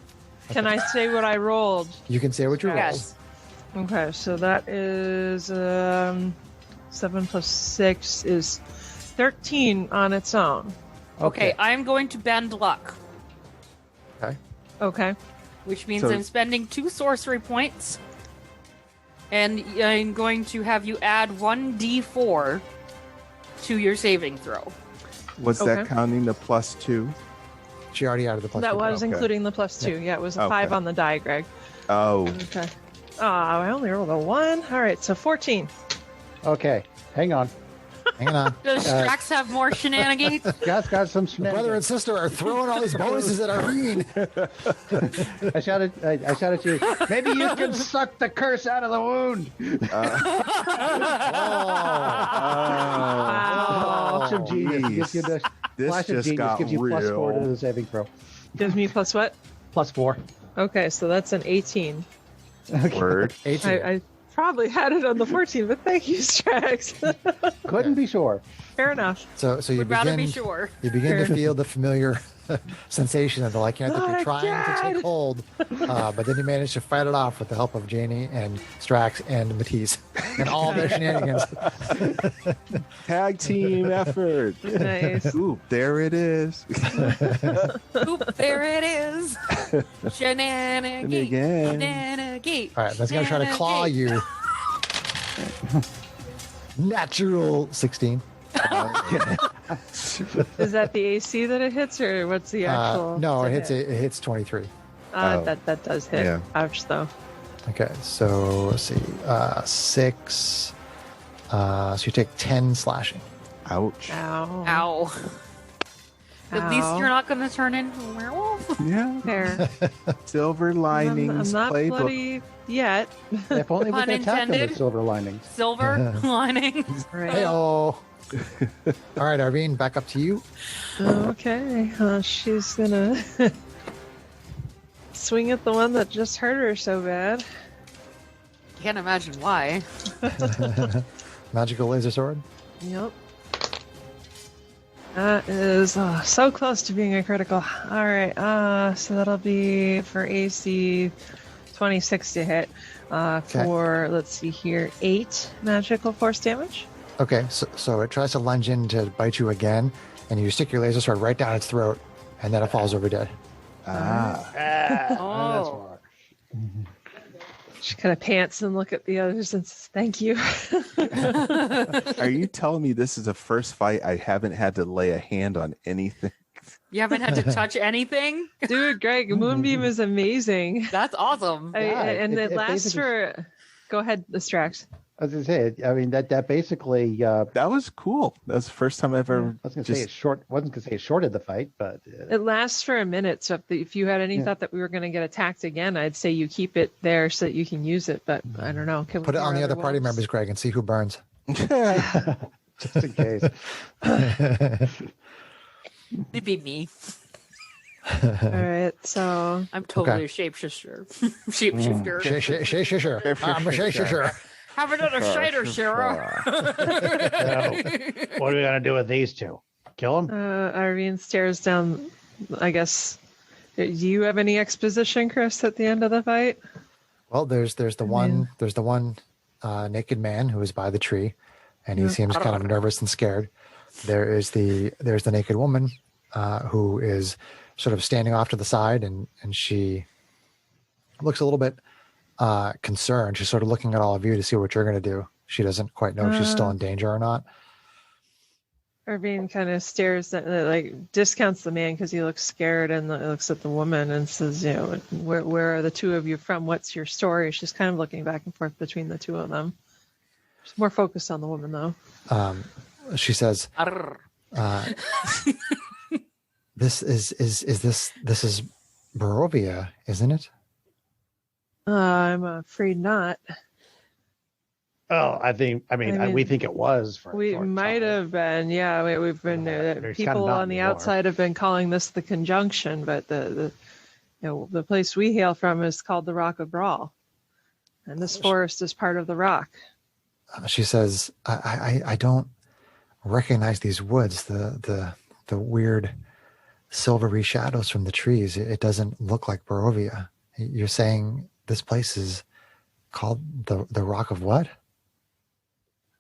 can I say what I rolled? You can say what you rolled. Yes. Okay, so that is 7 plus 6 is 13 on its own. Okay, I'm going to bend luck, Okay. Okay. which means So- I'm spending 2 sorcery points, and I'm going to have you add 1d4 to your saving throw. Was that Okay. counting the +2? She already added the +2. That was Okay. including the +2. Yeah, it was a Okay. 5 on the die, Greg. Oh, Okay. I only rolled a 1. All right, so 14. Okay. Hang on. Hang on. Does Strax have more shenanigans? Guys got some Brother and shenanigans. sister are throwing all these bonuses at Irene. I shouted to you. Maybe you can suck the curse out of the wound. Wow. Flash of genius. jeez. Gives you the This flash of just genius got gives you +4 to real. the saving throw. Gives me plus what? +4. Okay, so that's an 18. Word. 18. I probably had it on the 14, but thank you, Strax. Couldn't be sure. Fair enough. So you Would rather be begin, sure. you begin to feel the familiar sensation of the lycanthropy Oh, trying to take God. hold, but then you manage to fight it off with the help of Janie and Strax and Matisse and all their shenanigans. Tag team effort. Nice. Ooh, there it is. Oop, there it is. Shenanigans. Again. Shenanigans. All right, that's going to try to claw you. Natural 16. Is that the AC that it hits, or what's the actual? No, it does hits 23. Oh. That does hit. Yeah. Ouch, though. Okay, so let's see. 6. So you take 10 slashing. Ouch. Ow. Ow. At least Ow. you're not going to turn into a werewolf. Yeah. There. Silver linings. I'm not playbook. bloody yet. If only we Pun could attack them intended. with silver linings. Silver linings. Right. Hey-oh. All right, Arvine, back up to you. Okay. She's gonna swing at the one that just hurt her so bad. Can't imagine why. Magical laser sword. Yep. That is so close to being a critical. All right. So that'll be for AC 26 to hit. For, let's see here, 8 magical force damage. Okay, so it tries to lunge in to bite you again, and you stick your laser sword right down its throat, and then it falls over dead. Ah. Oh. She kind of pants and look at the others and says, "Thank you." Are you telling me this is the first fight I haven't had to lay a hand on anything? You haven't had to touch anything? Dude, Greg, Moonbeam is amazing. That's awesome. And it lasts basically- for. Go ahead, Distrax. I was gonna say, I mean that basically. That was cool. That was the first time I ever. I was gonna say it short. Wasn't gonna say it shorted the fight, but It lasts for a minute. So if you had any thought that we were going to get attacked again, I'd say you keep it there so that you can use it. But I don't know. Can we Put it hear on the other party wolves? members, Greg, and see who burns. just in case. It'd be me. All right. So I'm totally Okay. a shapeshifter. Shapeshifter. Sure. I'm a sure. Have another shader, Sarah. What are we gonna do with these two? Kill them? Irene stares down. I guess. Do you have any exposition, Chris, at the end of the fight? Well, there's the one naked man who is by the tree, and he seems kind of nervous and scared. There's the naked woman who is sort of standing off to the side, and she looks a little bit concerned. She's sort of looking at all of you to see what you're going to do. She doesn't quite know if she's still in danger or not. Irvine kind of stares at, discounts the man because he looks scared and looks at the woman and says, where are the two of you from? What's your story? She's kind of looking back and forth between the two of them. She's more focused on the woman, though. She says, Arr. this is Barovia, isn't it? I'm afraid not. Oh, we think it was for. We might have been, yeah. We've been people on the outside have been calling this the conjunction, but the place we hail from is called the Rock of Bral, and this forest is part of the rock. She says, I don't recognize these woods. The weird silvery shadows from the trees. It doesn't look like Barovia. You're saying this place is called the Rock of what?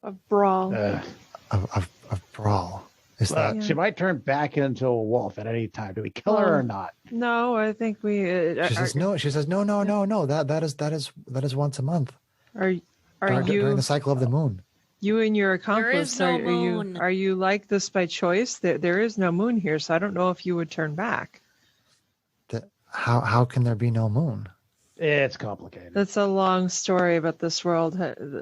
Of Bral. Of Bral. Is that? She might turn back into a wolf at any time. Do we kill her or not? No, I think we. She says no. She says no. That is once a month. Are during, you during the cycle of the moon? You and your accomplice, there is no moon. Are you like this by choice? There is no moon here, so I don't know if you would turn back. How can there be no moon? It's complicated. That's a long story, but this world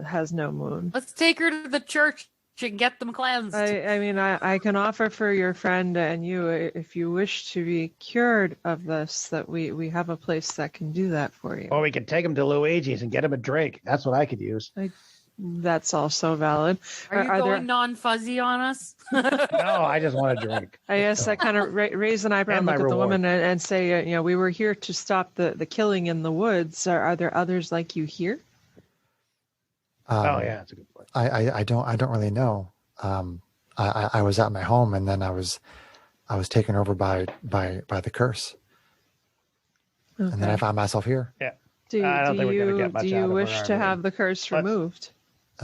has no moon. Let's take her to the church and get them cleansed. I can offer for your friend and you, if you wish to be cured of this, that we have a place that can do that for you. Or we could take him to Luigi's and get him a drink. That's what I could use. That's also valid. Are you going non-fuzzy on us? No, I just want a drink. I guess I kind of raise an eyebrow and look at the woman and say, we were here to stop the killing in the woods. Are there others like you here? That's a good point. I don't really know. I was at my home and then I was taken over by the curse. Okay. And then I found myself here. Yeah. Do you wish to have the curse removed?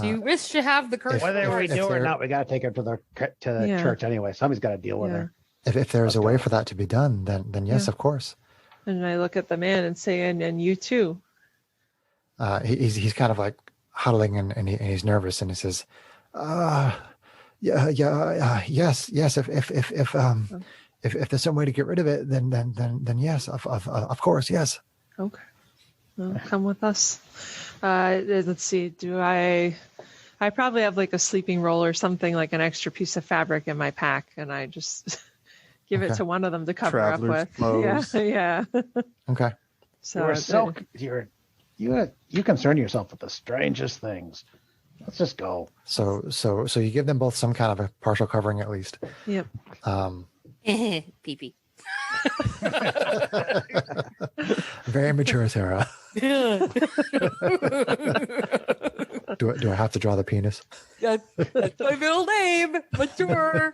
Do you wish to have the curse? Whether we do or not, we got to take her to the church anyway. Somebody's got to deal with her. If there's a way for that to be done, then yes, of course. And I look at the man and say, and you too. He's kind of like huddling and he's nervous and he says, yes. If there's some way to get rid of it, then yes, of course, yes. Okay. Well, come with us. Let's see. I probably have like a sleeping roll or something, like an extra piece of fabric in my pack, and I just give it to one of them to cover Traveler's up with. clothes. Yeah. Okay. So you concern yourself with the strangest things. Let's just go. So you give them both some kind of a partial covering at least. Yep. Pee-pee. Very mature, Sarah. Do I have to draw the penis? That's my middle name. Mature.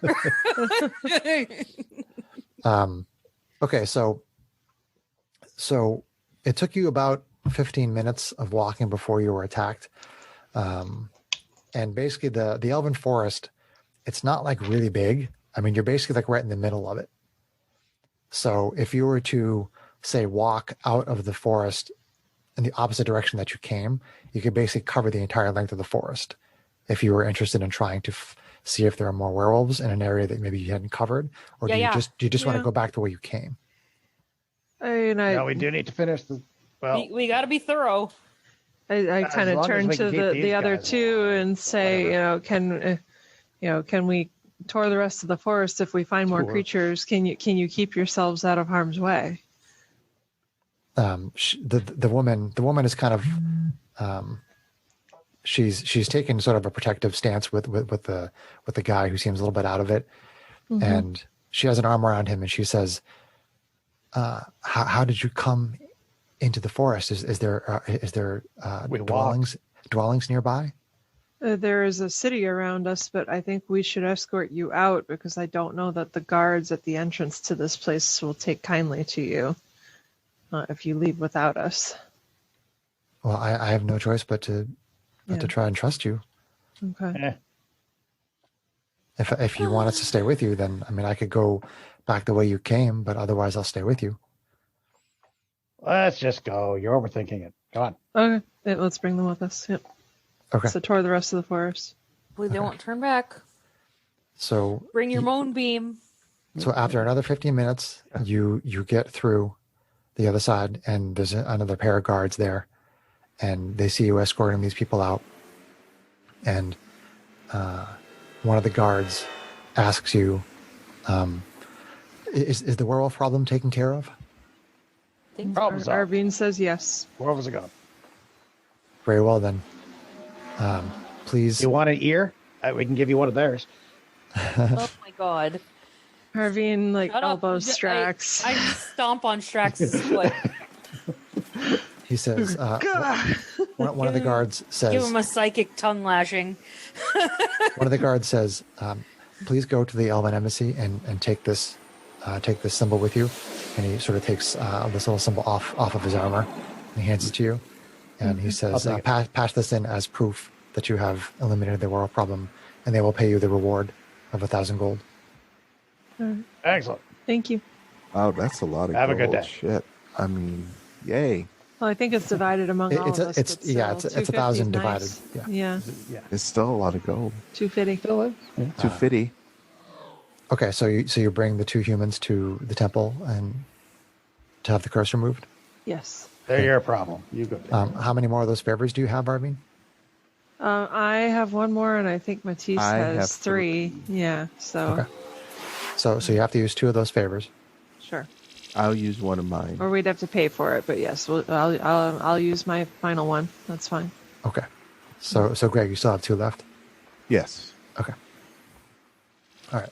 Okay, so it took you about 15 minutes of walking before you were attacked. And basically the Elven Forest, it's not like really big. I mean, you're basically like right in the middle of it. So if you were to, say, walk out of the forest in the opposite direction that you came, you could basically cover the entire length of the forest if you were interested in trying to see if there are more werewolves in an area that maybe you hadn't covered, or do you just want to go back the way you came? We do need to finish the. Well, we got to be thorough. I kind of turn to the other two and say, can we tour the rest of the forest if we find more creatures? Can you keep yourselves out of harm's way? The woman is kind of she's taken sort of a protective stance with the guy who seems a little bit out of it, and she has an arm around him and she says, how did you come into the forest? Is there dwellings nearby? There is a city around us, but I think we should escort you out because I don't know that the guards at the entrance to this place will take kindly to you if you leave without us. Well, I have no choice but to try and trust you. Okay. If you want us to stay with you, then I could go back the way you came, but otherwise I'll stay with you. Let's just go. You're overthinking it. Go on. Okay. Let's bring them with us. Yep. Okay. So tour the rest of the forest. Hopefully they won't turn back. So bring your moan beam. So after another 15 minutes, you get through the other side, and there's another pair of guards there, and they see you escorting these people out. And one of the guards asks you, "Is the werewolf problem taken care of?" Problems are. Arvine says yes. Werewolves are gone. Very well then. Please. You want an ear? We can give you one of theirs. Oh my god. Harveen Shut up. elbows Strax. I stomp on Strax's foot. He says, one of the guards says, Give him a psychic tongue lashing. one of the guards says, please go to the Elven embassy and take this symbol with you. And he sort of takes this little symbol off of his armor and he hands it to you. And he says, pass this in as proof that you have eliminated the werewolf problem, and they will pay you the reward of 1,000 gold. Excellent. Thank you. Wow, that's a lot of Have gold. a good day. Shit. I mean, yay. Well, I think it's divided among all of us. It's 1,000 divided. Yeah. Yeah. It's still a lot of gold. 250. Still is. Yeah. 250. Okay, so you bring the 2 humans to the temple and to have the curse removed. Yes. They're your problem. You go. How many more of those favors do you have, Arvine? I have one more, and I think Matisse I have has 3. Yeah. So. Okay. So you have to use 2 of those favors. Sure. I'll use one of mine. Or we'd have to pay for it, but yes, I'll use my final one. That's fine. Okay. So Greg, you still have 2 left. Yes. Okay. All right.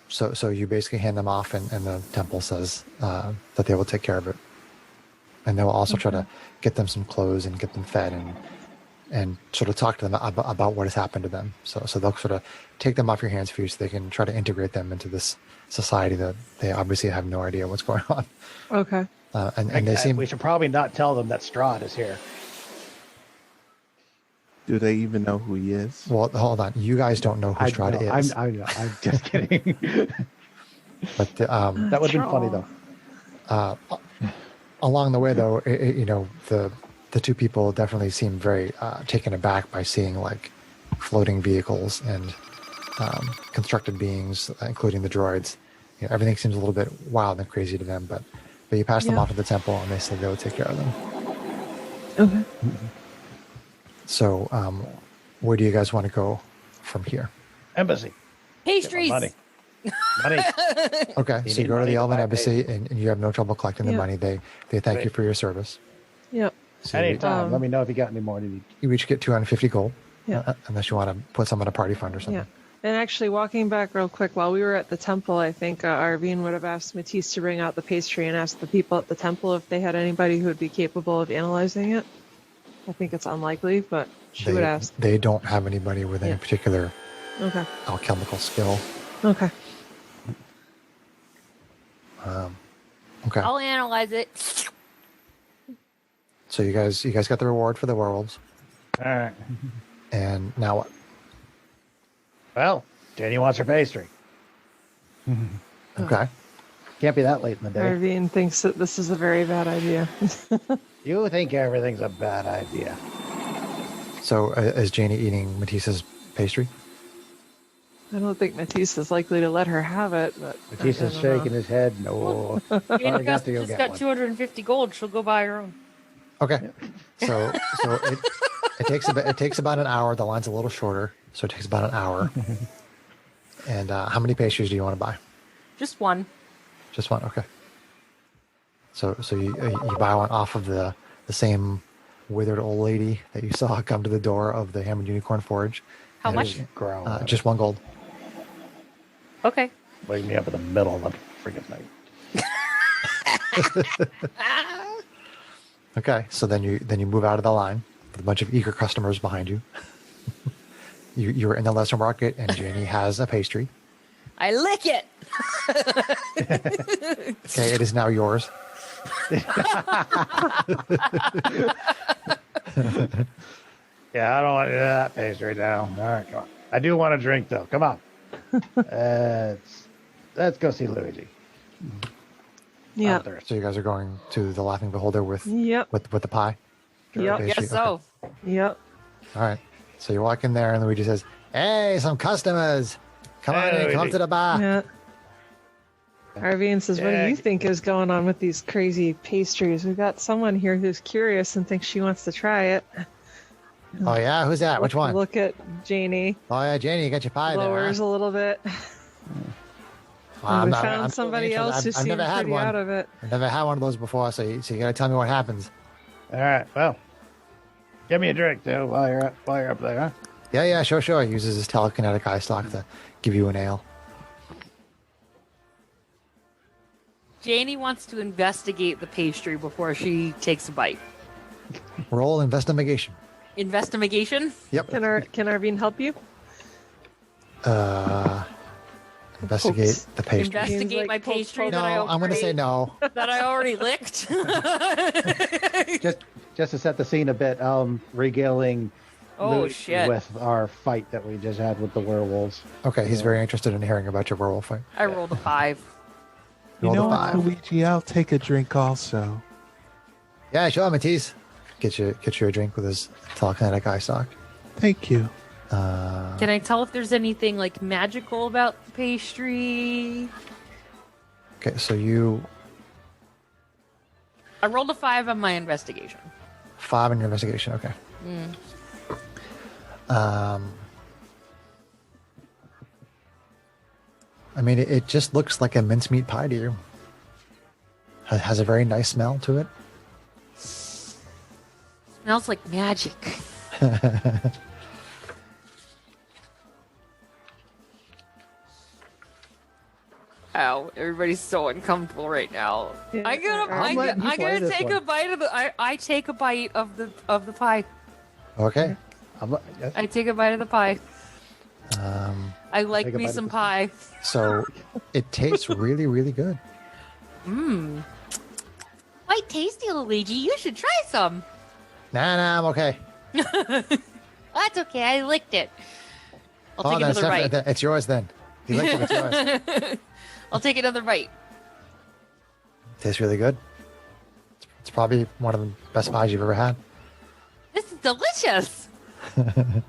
So you basically hand them off, and the temple says that they will take care of it, and they will also try to get them some clothes and get them fed and sort of talk to them about what has happened to them. So they'll sort of take them off your hands for you, so they can try to integrate them into this society that they obviously have no idea what's going on. Okay. And they seem. We should probably not tell them that Strahd is here. Do they even know who he is? Well, hold on. You guys don't know who Strahd is. I'm just kidding. But That would have been funny though. along the way, though, the 2 people definitely seem very taken aback by seeing like floating vehicles and constructed beings, including the droids. Everything seems a little bit wild and crazy to them, but you pass them off to the temple, and they said they would take care of them. Okay. So, where do you guys want to go from here? Embassy. Pastries. Money. Money. Okay, so you go to money the to Elven buy embassy, and you have no trouble collecting the Yeah. money. They thank you for your service. Yep. So you, Anytime. Let me know if you got any more. you each get 250 gold, Yeah. unless you want to put some in a party fund or something. Yeah. And actually, walking back real quick, while we were at the temple, I think Arvine would have asked Matisse to bring out the pastry and ask the people at the temple if they had anybody who would be capable of analyzing it. I think it's unlikely, but she would ask. They don't have anybody with any Yeah. particular Okay. alchemical skill. Okay. Okay, I'll analyze it. so you guys got the reward for the werewolves, All right. and now what? Well, Jenny wants her pastry. Okay, Can't be that late in the day. Arvine thinks that this is a very bad idea. You think everything's a bad idea. so is Janie eating Matisse's pastry? I don't think Matisse is likely to let her have it, but Matisse I is don't know. shaking his head. No. Jane got to go Augustus get got one. 250 gold. She'll go buy her own. Okay, so it takes about an hour. The line's a little shorter, so it takes about an hour. And how many pastries do you want to buy? Just one. Just one. Okay. So you buy one off of the same withered old lady that you saw come to the door of the Hammered Unicorn Forge. How And much? Ground. Just 1 gold. Okay. Wake me up in the middle of the freaking night. Okay, so then you move out of the line with a bunch of eager customers behind you. You're in the lesser market, and Janie has a pastry. I lick it. Okay, it is now yours. Yeah, I don't want that pastry now. All right, come on. I do want a drink though. Come on. Let's go see Luigi. Yeah. I'm thirsty. So you guys are going to the Laughing Beholder with Yep. with the pie. Yep. Pastry? Guess so. Okay. Yep. All right. So you walk in there, and Luigi says, "Hey, some customers, come on in, come up to the bar." Yeah. Arvine says, "What do Yeah. you think is going on with these crazy pastries? We've got someone here who's curious and thinks she wants to try it." Oh yeah, who's that? Which one? Look at Janie. Oh yeah, Janie, you got your pie Lowers there. a little bit. Huh? We found somebody else who I've seemed never had pretty one. out of it. I've never had one of those before, so you got to tell me what happens. All right. Well, Give me a drink, too, while you're up there, huh? Yeah, sure. He uses his telekinetic eye stalk to give you an ale. Janie wants to investigate the pastry before she takes a bite. Roll investigation. Investigation? Yep. Can Arvine help you? Investigate Oops. the pastry. Investigate Like my poke, pastry poke. that I No, I'm going to say no. that I already licked. Just to set the scene a bit, regaling Oh, Louis shit. with our fight that we just had with the werewolves. Okay, he's very interested in hearing about your werewolf fight. I rolled a 5. You Roll know the what, 5. Luigi? I'll take a drink also. Yeah, sure, Matisse. Get you a drink with his telekinetic eye stalk. Thank you. Can I tell if there's anything like magical about the pastry? Okay, so you I rolled a 5 on my investigation. 5 in your investigation. Okay. I mean, it just looks like a mincemeat pie to you. It has a very nice smell to it. Smells like magic. Ow, everybody's so uncomfortable right now. Yeah, I'm I'm letting you play gonna this take one. a bite of the I take a bite of the pie. Okay. Yes. I take a bite of the pie. I like Take a me bite of some the- pie. So it tastes really, really good. Quite tasty, Luigi. You should try some. Nah, I'm okay. That's okay. I licked it. I'll take then another bite. it's yours then. You like it, it's yours. I'll take another bite. Tastes really good. It's probably one of the best pies you've ever had. This is delicious. I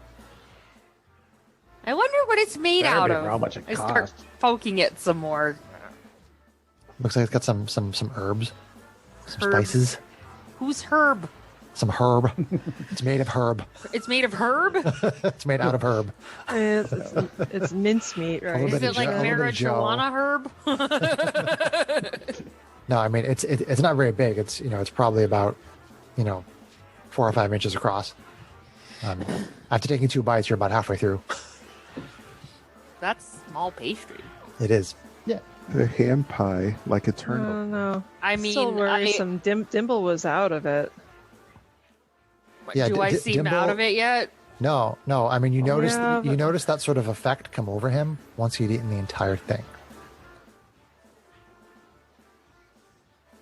wonder what it's made Better out be of. for how much it I start costs. poking it some more. Looks like it's got some herbs, some Herbs. spices, Who's Herb? some herb. It's made of herb. It's made of herb? It's made out of herb. It's mincemeat, right? little Is bit it of like Joe, a little bit of Joe. marijuana herb? No, I mean it's not very big. It's it's probably about 4 or 5 inches across. After taking 2 bites, you're about halfway through. That's small pastry. It is. Yeah. The hand pie, like a I turnip. don't know. I mean, Still worrisome. Dimple was out of it. Yeah, do I seem Dimple- out of it yet? No. I mean, you noticed yeah, you but- noticed that sort of effect come over him once he'd eaten the entire thing.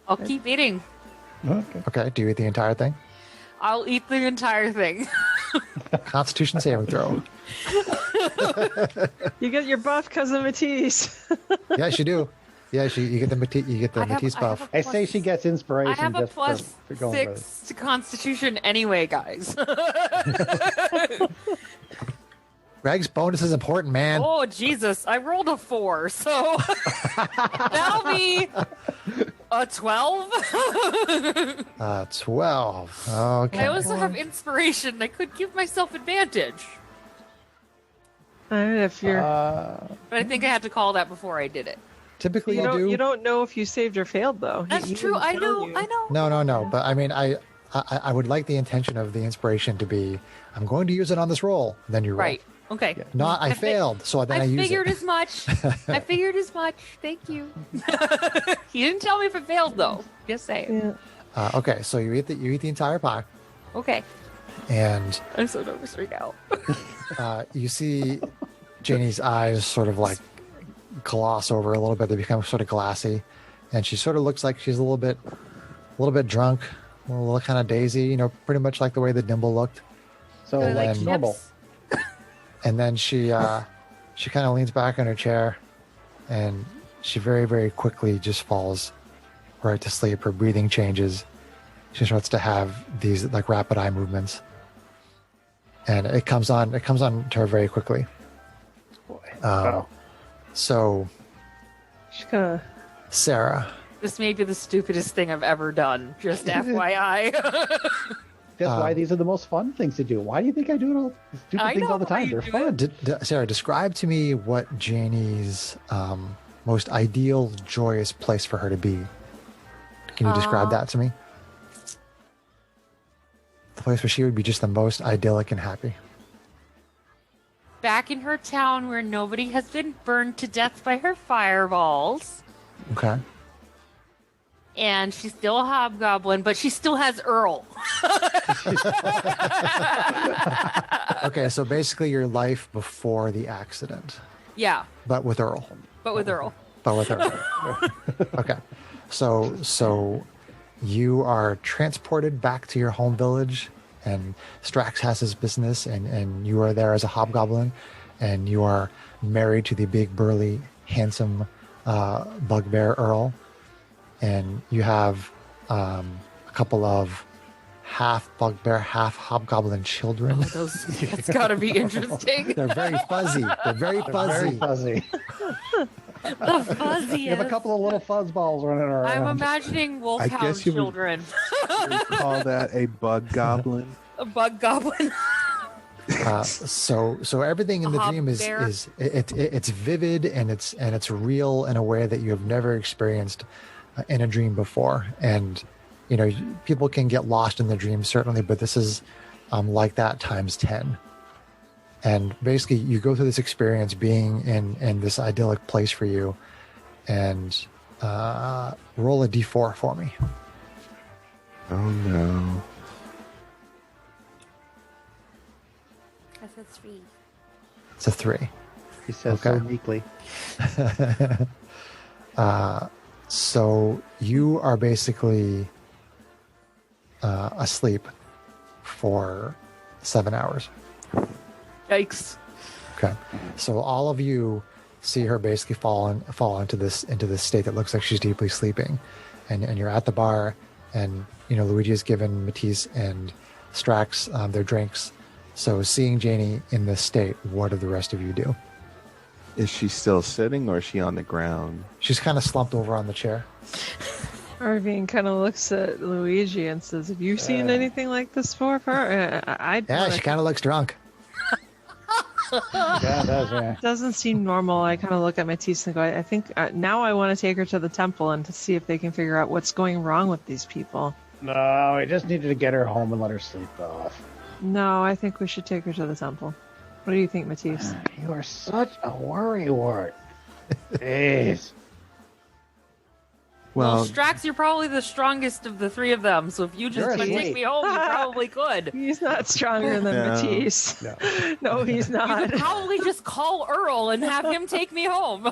I'll keep eating. Okay. Okay, do you eat the entire thing? I'll eat the entire thing. Constitution saving throw. You get your buff because of Matisse. Yes, you do. Yes, you get the Matisse buff. I say she gets I inspiration have a just plus for going with it. 6 to Constitution anyway, guys. Greg's bonus is important, man. Oh, Jesus. I rolled a 4, so that'll be a 12. 12. Okay. I also have inspiration. I could give myself advantage. If you're, But I think I had to call that before I did it. Typically, you do. you don't know if you saved or failed though. That's He true. wouldn't I tell know. you. I know. No. But I mean, I would like the intention of the inspiration to be, I'm going to use it on this roll. Then you roll. Right. Okay. Not I I fi- failed, so then I use figured it. as much. I figured as much. Thank you. He didn't tell me if it failed though. Just saying. Yeah. Okay, so you eat the entire pie, Okay. and I'm so nervous right now. you see Janie's eyes sort of like gloss over a little bit. They become sort of glassy, and she sort of looks like she's a little bit drunk, a little kind of daisy. Pretty much like the way that Dimble looked. So I like like normal. chips. And then she kind of leans back in her chair, and she very, very quickly just falls right to sleep. Her breathing changes. She starts to have these like rapid eye movements, and it comes on to her very quickly. Oh. So, She's gonna. Sarah, This may be the stupidest thing I've ever done. Just FYI. That's why these are the most fun things to do. Why do you think I do it all stupid I things know all the why time? you They're do fun. Sarah, describe to me what Janie's most ideal, joyous place for her to be. Can you describe that to me? place where she would be just the most idyllic and happy. Back in her town where nobody has been burned to death by her fireballs. Okay. And she's still a hobgoblin, but she still has Earl. Okay, so basically your life before the accident. Yeah, But with Earl. but with Earl. But with Earl. Okay. So you are transported back to your home village, and Strax has his business, and you are there as a hobgoblin, and you are married to the big, burly, handsome bugbear Earl. And you have a couple of half bugbear, half hobgoblin children. That's got to be interesting. They're very fuzzy. They're very fuzzy. Very fuzzy. The fuzziest. You have a couple of little fuzzballs running around. I'm imagining wolfhound guess you would- children. We call that a bug goblin. A bug goblin. So everything in the dream is Hobbear. it's vivid and it's real in a way that you have never experienced in a dream before. And you know, people can get lost in the dream certainly, but this is like that times 10. And basically, you go through this experience being in this idyllic place for you, and roll a d4 for me. Oh no. That's a 3. It's a 3. He says Okay. so meekly. So you are basically asleep for 7 hours. Yikes. Okay. So all of you see her basically fall into this state that looks like she's deeply sleeping, and you're at the bar, and you know Luigi has given Matisse and Strax their drinks. So seeing Janie in this state, what do the rest of you do? Is she still sitting or is she on the ground? She's kind of slumped over on the chair. Arvine kind of looks at Luigi and says, "Have you seen anything like this before?" Yeah, she kind of looks drunk. Yeah, it does, yeah. Doesn't seem normal. I kind of look at Matisse and go, I think now I want to take her to the temple and to see if they can figure out what's going wrong with these people. No, we just needed to get her home and let her sleep off. No, I think we should take her to the temple. What do you think, Matisse? You are such a worrywart. Jeez. Well, Well, Strax, you're probably the strongest of the three of them, so if you just You're want to take asleep. me home, you probably could. He's not stronger than No. Matisse. No. No, he's You not. could probably just call Earl and have him take me home.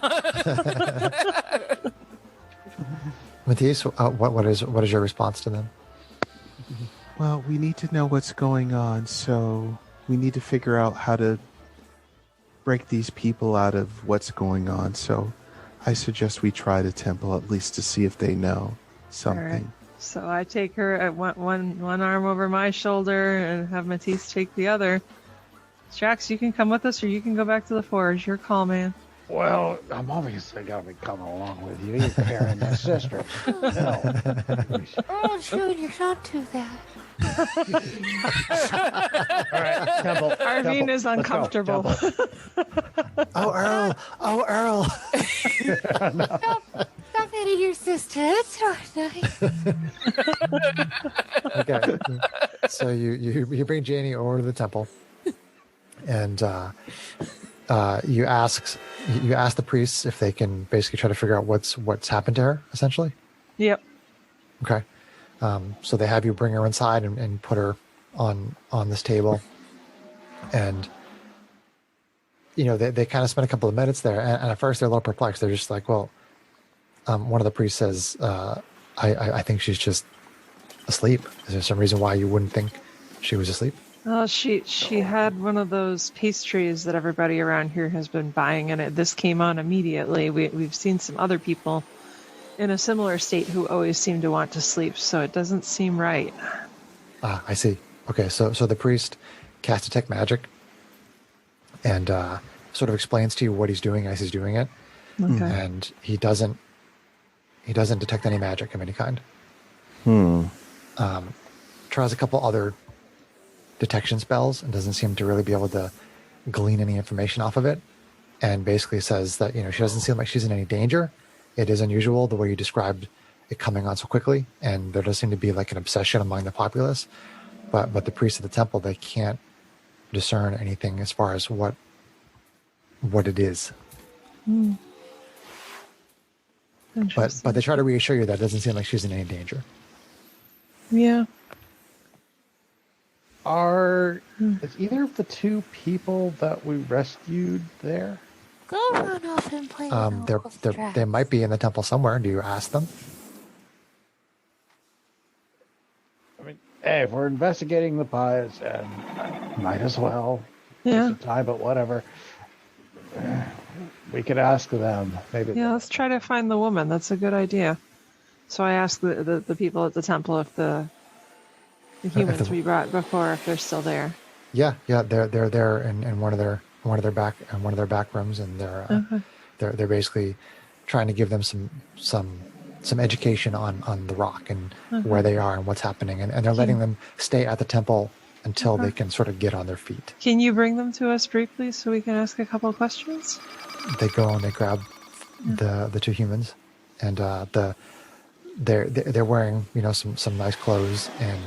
Matisse, what is your response to them? well, we need to know what's going on, so we need to figure out how to break these people out of what's going on. So I suggest we try the temple at least to see if they know something. All right. So I take her at one arm over my shoulder and have Matisse take the other. Strax, you can come with us or you can go back to the forge. Your call, man. Well, I'm obviously going to be coming along with you. You're carrying my sister. No. Oh, Junior, don't do that. All right, temple. Arvine temple. is Let's go, uncomfortable. temple. Oh, Earl. Stop hitting your sister. That's not nice. Okay. So you bring Janie over to the temple, and you ask the priests if they can basically try to figure out what's happened to her, essentially. Yep. Okay. So they have you bring her inside and put her on this table, and you know they kind of spend a couple of minutes there, and at first they're a little perplexed. They're just like, well, one of the priests says, I think she's just asleep. Is there some reason why you wouldn't think she was asleep? Well, she had one of those pastries that everybody around here has been buying, and this came on immediately. We've seen some other people in a similar state who always seem to want to sleep, so it doesn't seem right. I see. Okay, so the priest casts detect magic and sort of explains to you what he's doing as he's doing it, Okay. and he doesn't detect any magic of any kind. Tries a couple other detection spells and doesn't seem to really be able to glean any information off of it, and basically says that she doesn't seem like she's in any danger. It is unusual the way you described it coming on so quickly, and there does seem to be like an obsession among the populace. but the priests of the temple, they can't discern anything as far as what it is. But they try to reassure you that it doesn't seem like she's in any danger. Yeah. Is either of the two people that we rescued there? Go run off and play with They might be in the temple somewhere. Do you ask them? I mean, hey, if we're investigating the pies, and might as well. Yeah. Waste of time, but whatever. We could ask them. Maybe. Yeah, let's try to find the woman. That's a good idea. So I asked the people at the temple if the humans we brought before, if they're still there. Yeah, they're there in one of their back rooms, and they're basically trying to give them some education on the rock and where they are and what's happening, and they're letting them stay at the temple until they can sort of get on their feet. Can you bring them to us briefly so we can ask a couple of questions? They go and they grab the two humans, and they're wearing some nice clothes, and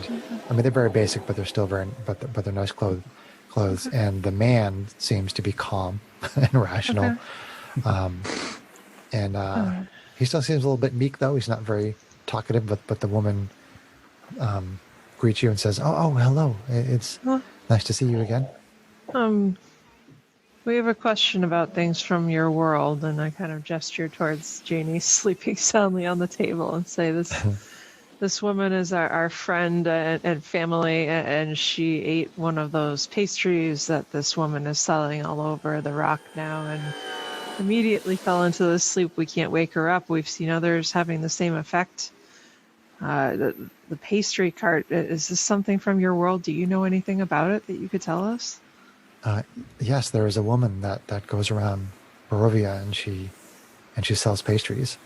I mean they're very basic, but they're still but they're nice clothes. And the man seems to be calm and rational, and he still seems a little bit meek though. He's not very talkative, but the woman greets you and says, "Oh, hello. It's nice to see you again." We have a question about things from your world, and I kind of gesture towards Janie sleeping soundly on the table and say, this woman is our friend and family, and she ate one of those pastries that this woman is selling all over the rock now, and immediately fell into this sleep. We can't wake her up. We've seen others having the same effect. The pastry cart, is this something from your world? Do you know anything about it that you could tell us? Yes, there is a woman that goes around Barovia, and she sells pastries.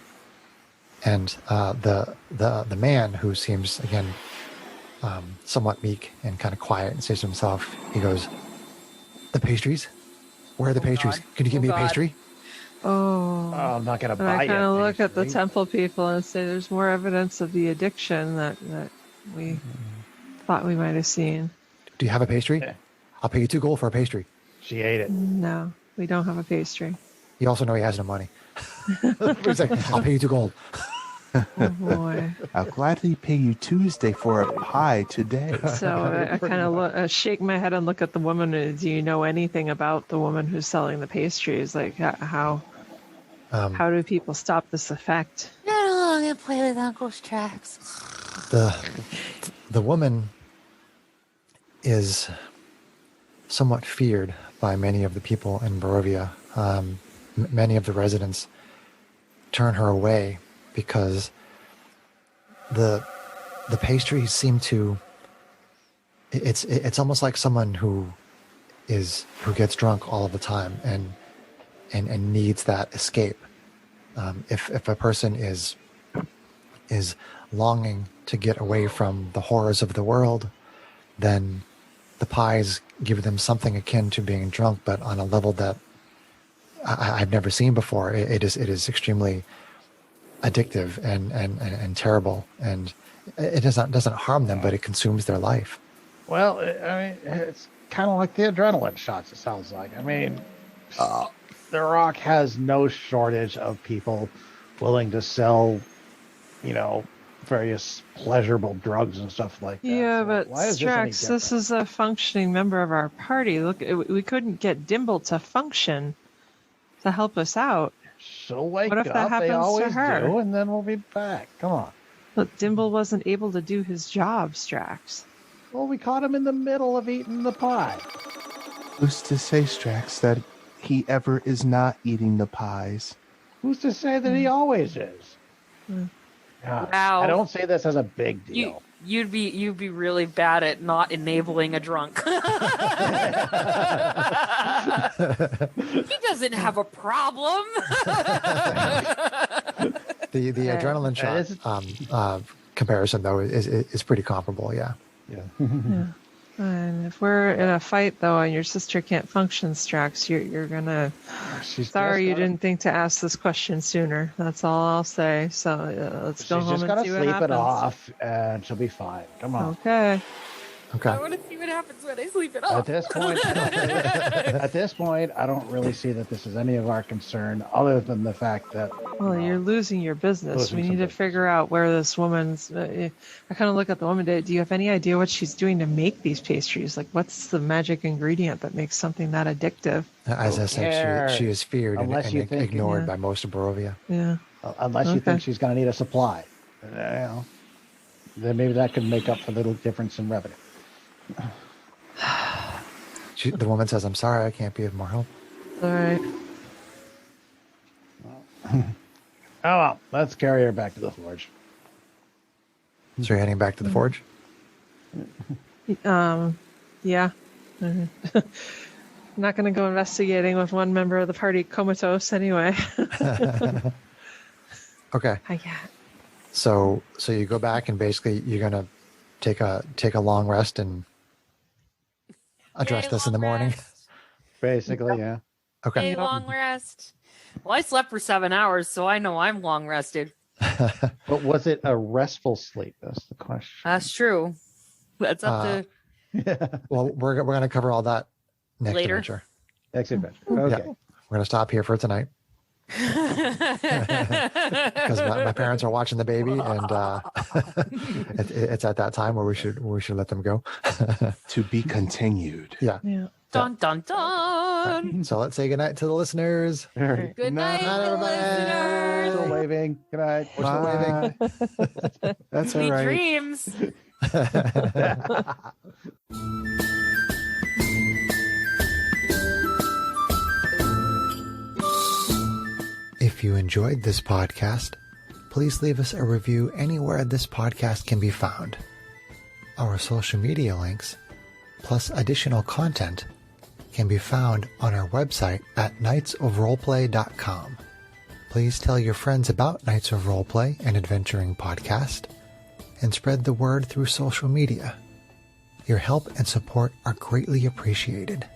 And the man, who seems again somewhat meek and kind of quiet, and says to himself, he goes, "The pastries? Where are the pastries? God. Can you give me a pastry?" Oh, I'm not gonna and buy I you. kind of look at the pastry. temple people and say, there's more evidence of the addiction that we thought we might have seen. Do you have a pastry? Yeah. I'll pay you 2 gold for a pastry. She ate it. No, we don't have a pastry. You also know he has no money. He's like, "I'll pay you 2 gold." Oh boy. I'll gladly pay you Tuesday for a pie today. So I kind of shake my head and look at the woman. Do you know anything about the woman who's selling the pastries? Like how do people stop this effect? Run along and play with Uncle's tracks. The woman is somewhat feared by many of the people in Barovia. Many of the residents turn her away because the pastries seem to. It's almost like someone who gets drunk all of the time and needs that escape. If a person is longing to get away from the horrors of the world, then the pies give them something akin to being drunk, but on a level that I've never seen before. It is extremely addictive and terrible, and it doesn't harm them, but it consumes their life. Well, I mean, it's kind of like the adrenaline shots. It sounds like. I mean, the Rock has no shortage of people willing to sell, various pleasurable drugs and stuff like that. Yeah, So but why is Strax, this this is a functioning member of our party. Look, we couldn't get Dimble to function to help us out. She'll wake What if up. that happens They to always her? do, and then we'll be back. Come on. But Dimble wasn't able to do his job, Strax. Well, we caught him in the middle of eating the pie. Who's to say, Strax, that he ever is not eating the pies? Who's to say that he always is? God, Wow. I don't say this as a big deal. You'd be really bad at not enabling a drunk. He doesn't have a problem. The adrenaline shot comparison though is pretty comparable. Yeah. Yeah. And if we're in a fight, though, and your sister can't function, Strax, you're gonna... Sorry you didn't think to ask this question sooner. That's all I'll say. So let's go home and see what happens. She's just gotta sleep it off, and she'll be fine. Come on. Okay. Okay. I want to see what happens when I sleep it off. At this point, I don't really see that this is any of our concern, other than the fact that. Well, you're losing your business. We need to figure out where this woman's. I kind of look at the woman. Do you have any idea what she's doing to make these pastries? Like, what's the magic ingredient that makes something that addictive? As I said, she is feared and ignored by most of Barovia. Yeah. Unless you think she's going to need a supply, then maybe that could make up for the little difference in revenue. The woman says, "I'm sorry, I can't be of more help." All right. Oh well, let's carry her back to the forge. So you're heading back to the forge? Yeah. I'm not going to go investigating with one member of the party comatose anyway. Okay. So you go back and basically you're gonna take a long rest and address this in the morning. Basically, yeah. Okay. Long rest. Well, I slept for 7 hours, so I know I'm long rested. But was it a restful sleep? That's the question. That's true. That's up to. Well, we're gonna cover all that next Later. adventure. Next adventure. Okay. Yeah. We're gonna stop here for tonight. Because my parents are watching the baby, and it's at that time where we should let them go. To be continued. Yeah. Dun dun dun. So let's say goodnight to the listeners. Good night, listeners. Still waving. Good night. We're still waving. That's all Sweet right. dreams. If you enjoyed this podcast, please leave us a review anywhere this podcast can be found. Our social media links, plus additional content, can be found on our website at knightsofroleplay.com. Please tell your friends about Knights of Roleplay, an adventuring podcast, and spread the word through social media. Your help and support are greatly appreciated.